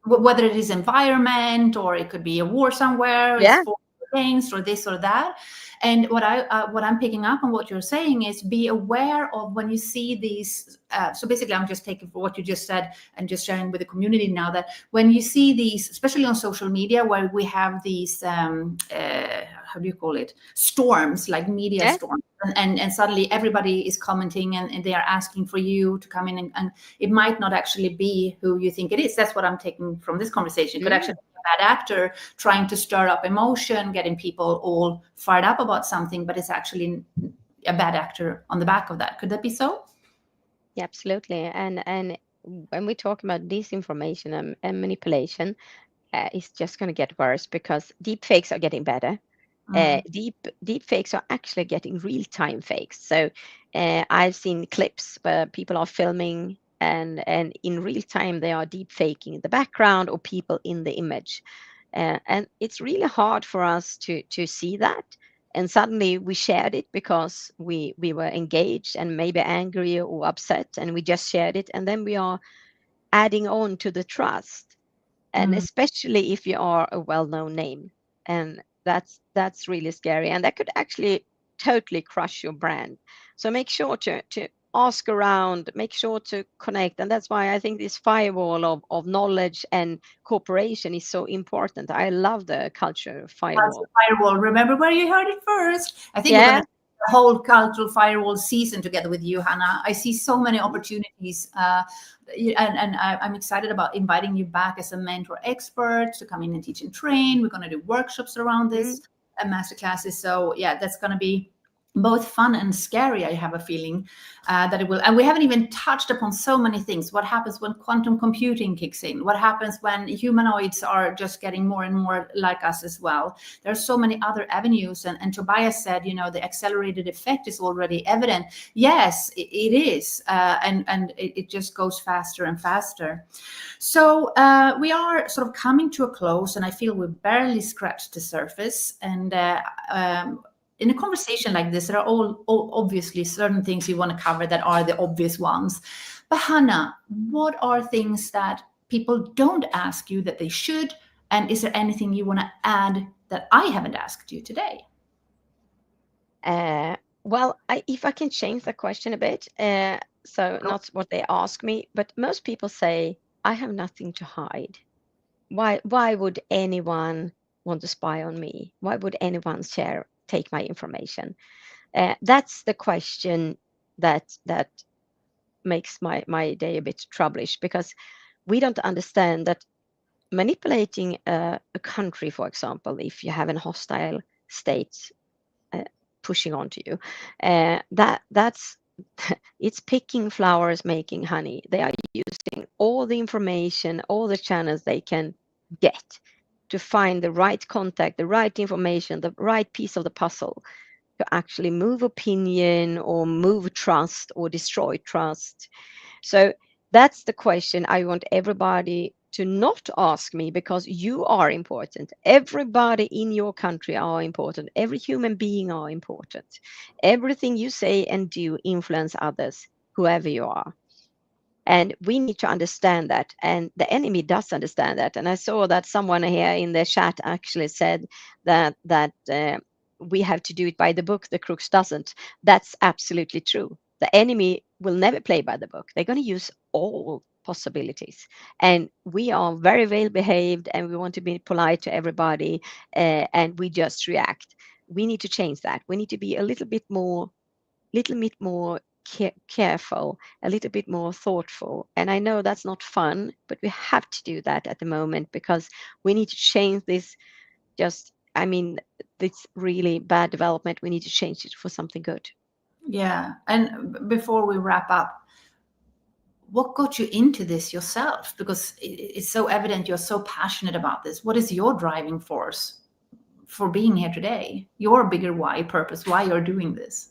whether it is environment, or it could be a war somewhere, it's for against, or this or that. And what I'm picking up on what you're saying is be aware of when you see these. So basically, I'm just taking for what you just said and just sharing with the community now that when you see these, especially on social media, where we have these, how do you call it, storms, like media storms, and suddenly everybody is commenting and they are asking for you to come in, and it might not actually be who you think it is. That's what I'm taking from this conversation. It could actually be a bad actor trying to stir up emotion, getting people all fired up about something, but it's actually a bad actor on the back of that. Could that be so? Yeah, absolutely. And when we talk about disinformation and manipulation, it's just going to get worse because deep fakes are getting better. Deep fakes are actually getting real-time fakes. So I've seen clips where people are filming and in real time they are deep faking the background or people in the image. And it's really hard for us to see that. And suddenly we shared it because we were engaged and maybe angry or upset, and we just shared it. And then we are adding on to the trust. And especially if you are a well-known name. And that's really scary. And that could actually totally crush your brand. So make sure to ask around, make sure to connect. And that's why I think this firewall of knowledge and cooperation is so important. I love the culture firewall. Firewall. Remember where you heard it first. I think we're going to do a whole cultural firewall season together with you, Hanna. I see so many opportunities, and I'm excited about inviting you back as a mentor expert to come in and teach and train. We're going to do workshops around this and masterclasses. So yeah, that's going to be both fun and scary. I have a feeling that it will. And we haven't even touched upon so many things. What happens when quantum computing kicks in? What happens when humanoids are just getting more and more like us as well? There are so many other avenues. And Tobias said, the accelerated effect is already evident. Yes, it is. And it just goes faster and faster. So we are sort of coming to a close, and I feel we barely scratched the surface. And in a conversation like this, there are all obviously certain things you want to cover that are the obvious ones. But Hanna, what are things that people don't ask you that they should? And is there anything you want to add that I haven't asked you today? Well, if I can change the question a bit, so not what they ask me, but most people say, I have nothing to hide. Why would anyone want to spy on me? Why would anyone take my information? That's the question that makes my day a bit troublish, because we don't understand that manipulating a country, for example, if you have a hostile state pushing onto you, that's it's picking flowers, making honey. They are using all the information, all the channels they can get to find the right contact, the right information, the right piece of the puzzle to actually move opinion or move trust or destroy trust. So that's the question I want everybody to not ask me, because you are important. Everybody in your country are important. Every human being are important. Everything you say and do influence others, whoever you are. And we need to understand that. And the enemy does understand that. And I saw that someone here in the chat actually said that we have to do it by the book. The crooks doesn't. That's absolutely true. The enemy will never play by the book. They're going to use all possibilities. And we are very well behaved, and we want to be polite to everybody, and we just react. We need to change that. We need to be a little bit more careful, a little bit more thoughtful. And I know that's not fun, but we have to do that at the moment, because we need to change this. This really bad development, we need to change it for something good. Yeah. And before we wrap up, what got you into this yourself? Because it's so evident you're so passionate about this. What is your driving force for being here today? Your bigger why, purpose, why you're doing this?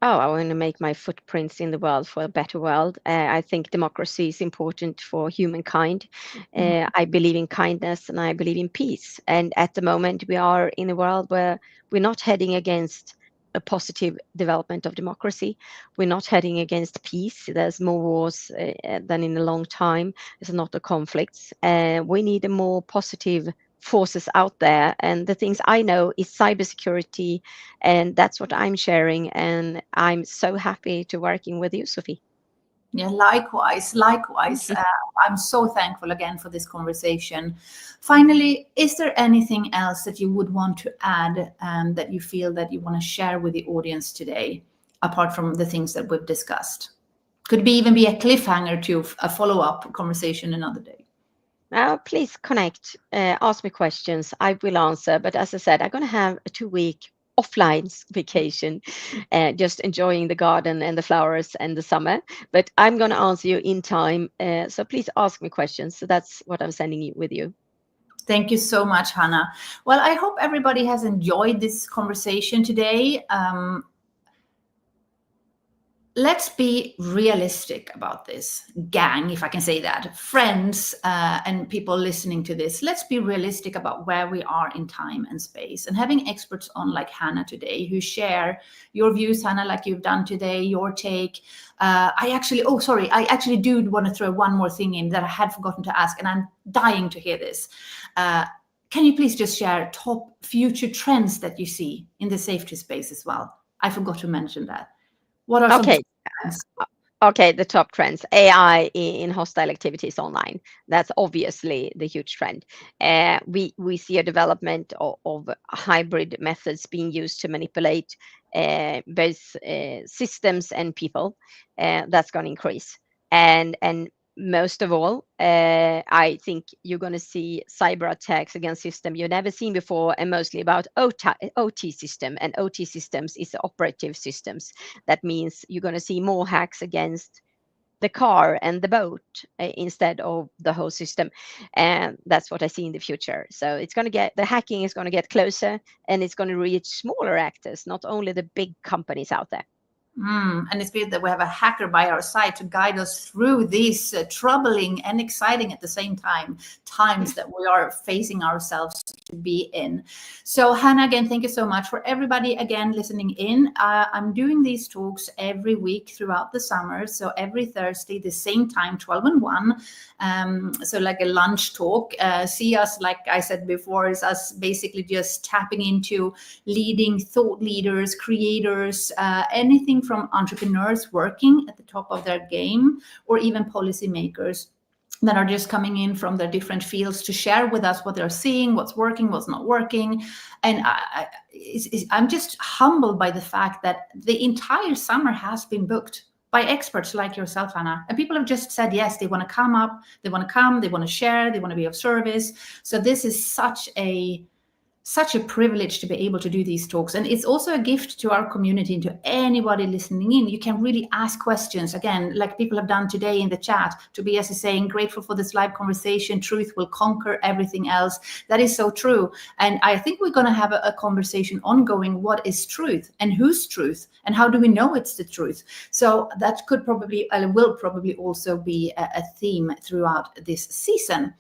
I want to make my footprints in the world for a better world. I think democracy is important for humankind. I believe in kindness and I believe in peace. And at the moment, we are in a world where we're not heading against a positive development of democracy. We're not heading against peace. There's more wars than in a long time. There's a lot of conflicts. We need a more positive forces out there, and the things I know is cybersecurity, and that's what I'm sharing, and I'm so happy to working with you, Sofie. Yeah, likewise, likewise. I'm so thankful again for this conversation. Finally, is there anything else that you would want to add, that you feel that you want to share with the audience today, apart from the things that we've discussed? Could be even be a cliffhanger to a follow-up conversation another day. Please connect, ask me questions. I will answer. But as I said, I'm going to have a 2-week offline vacation, just enjoying the garden and the flowers and the summer. But I'm going to answer you in time. So please ask me questions. So that's what I'm sending you with you. Thank you so much, Hanna. Well, I hope everybody has enjoyed this conversation today. Let's be realistic about this, gang, if I can say that, friends, and people listening to this. Let's be realistic about where we are in time and space, and having experts on like Hanna today who share your views, Hanna, like you've done today, your take. I actually do want to throw one more thing in that I had forgotten to ask, and I'm dying to hear this. Can you please just share top future trends that you see in the safety space as well? I forgot to mention that. What are some trends? Okay, the top trends. AI in hostile activities online. That's obviously the huge trend. We see a development of hybrid methods being used to manipulate both systems and people. That's going to increase. And most of all, I think you're going to see cyber attacks against system you've never seen before, and mostly about OT system. And OT systems is the operative systems. That means you're going to see more hacks against the car and the boat instead of the whole system. And that's what I see in the future. So the hacking is going to get closer, and it's going to reach smaller actors, not only the big companies out there. And it's good that we have a hacker by our side to guide us through these troubling and exciting at the same times that we are facing ourselves to be in. So Hanna, again, thank you so much. For everybody again listening in, I'm doing these talks every week throughout the summer. So every Thursday, the same time, 12 and 1. So like a lunch talk. See us, like I said before, is us basically just tapping into leading thought leaders, creators, anything from entrepreneurs working at the top of their game, or even policymakers that are just coming in from their different fields to share with us what they're seeing, what's working, what's not working. And I'm just humbled by the fact that the entire summer has been booked by experts like yourself, Hanna. And people have just said, yes, they want to come up, they want to come, they want to share, they want to be of service. So this is such a privilege to be able to do these talks. And it's also a gift to our community and to anybody listening in. You can really ask questions, again, like people have done today in the chat. Tobias is saying, grateful for this live conversation. Truth will conquer everything else. That is so true. And I think we're going to have a conversation ongoing. What is truth, and whose truth, and how do we know it's the truth? So that will probably also be a theme throughout this season.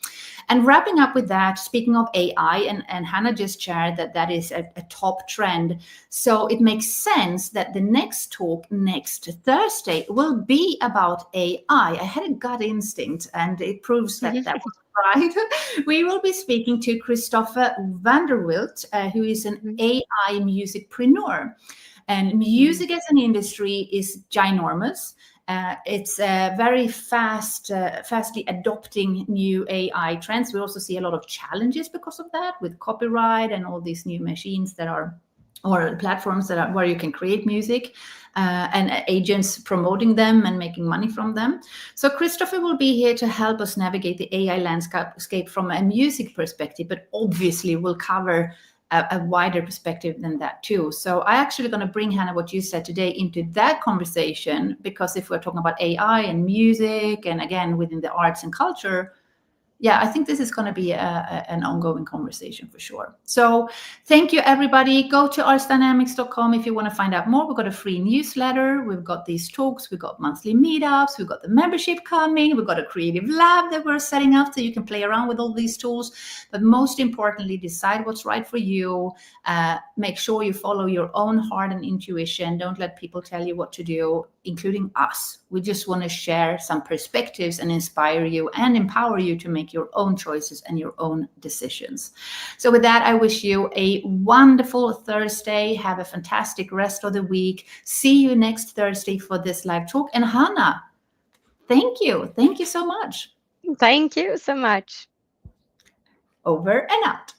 And wrapping up with that, speaking of AI, and Hanna just shared that is a top trend. So it makes sense that the next talk next Thursday will be about AI. I had a gut instinct, and it proves that was right. We will be speaking to Christopher Vanderwilt, who is an AI musicpreneur. And music as an industry is ginormous. It's very fastly adopting new AI trends. We also see a lot of challenges because of that, with copyright and all these new machines or platforms that are where you can create music, and agents promoting them and making money from them. So Christopher will be here to help us navigate the AI landscape from a music perspective, but obviously will cover a wider perspective than that too. So I actually going to bring, Hanna, what you said today into that conversation, because if we're talking about AI and music, and again within the arts and culture, yeah, I think this is going to be an ongoing conversation for sure. So thank you, everybody. Go to artsdynamics.com if you want to find out more. We've got a free newsletter. We've got these talks. We've got monthly meetups. We've got the membership coming. We've got a creative lab that we're setting up so you can play around with all these tools. But most importantly, decide what's right for you. Make sure you follow your own heart and intuition. Don't let people tell you what to do, including us. We just want to share some perspectives and inspire you and empower you to make make your own choices and your own decisions. So with that, I wish you a wonderful Thursday. Have a fantastic rest of the week. See you next Thursday for this live talk. And Hanna, thank you. Thank you so much. Thank you so much. Over and out.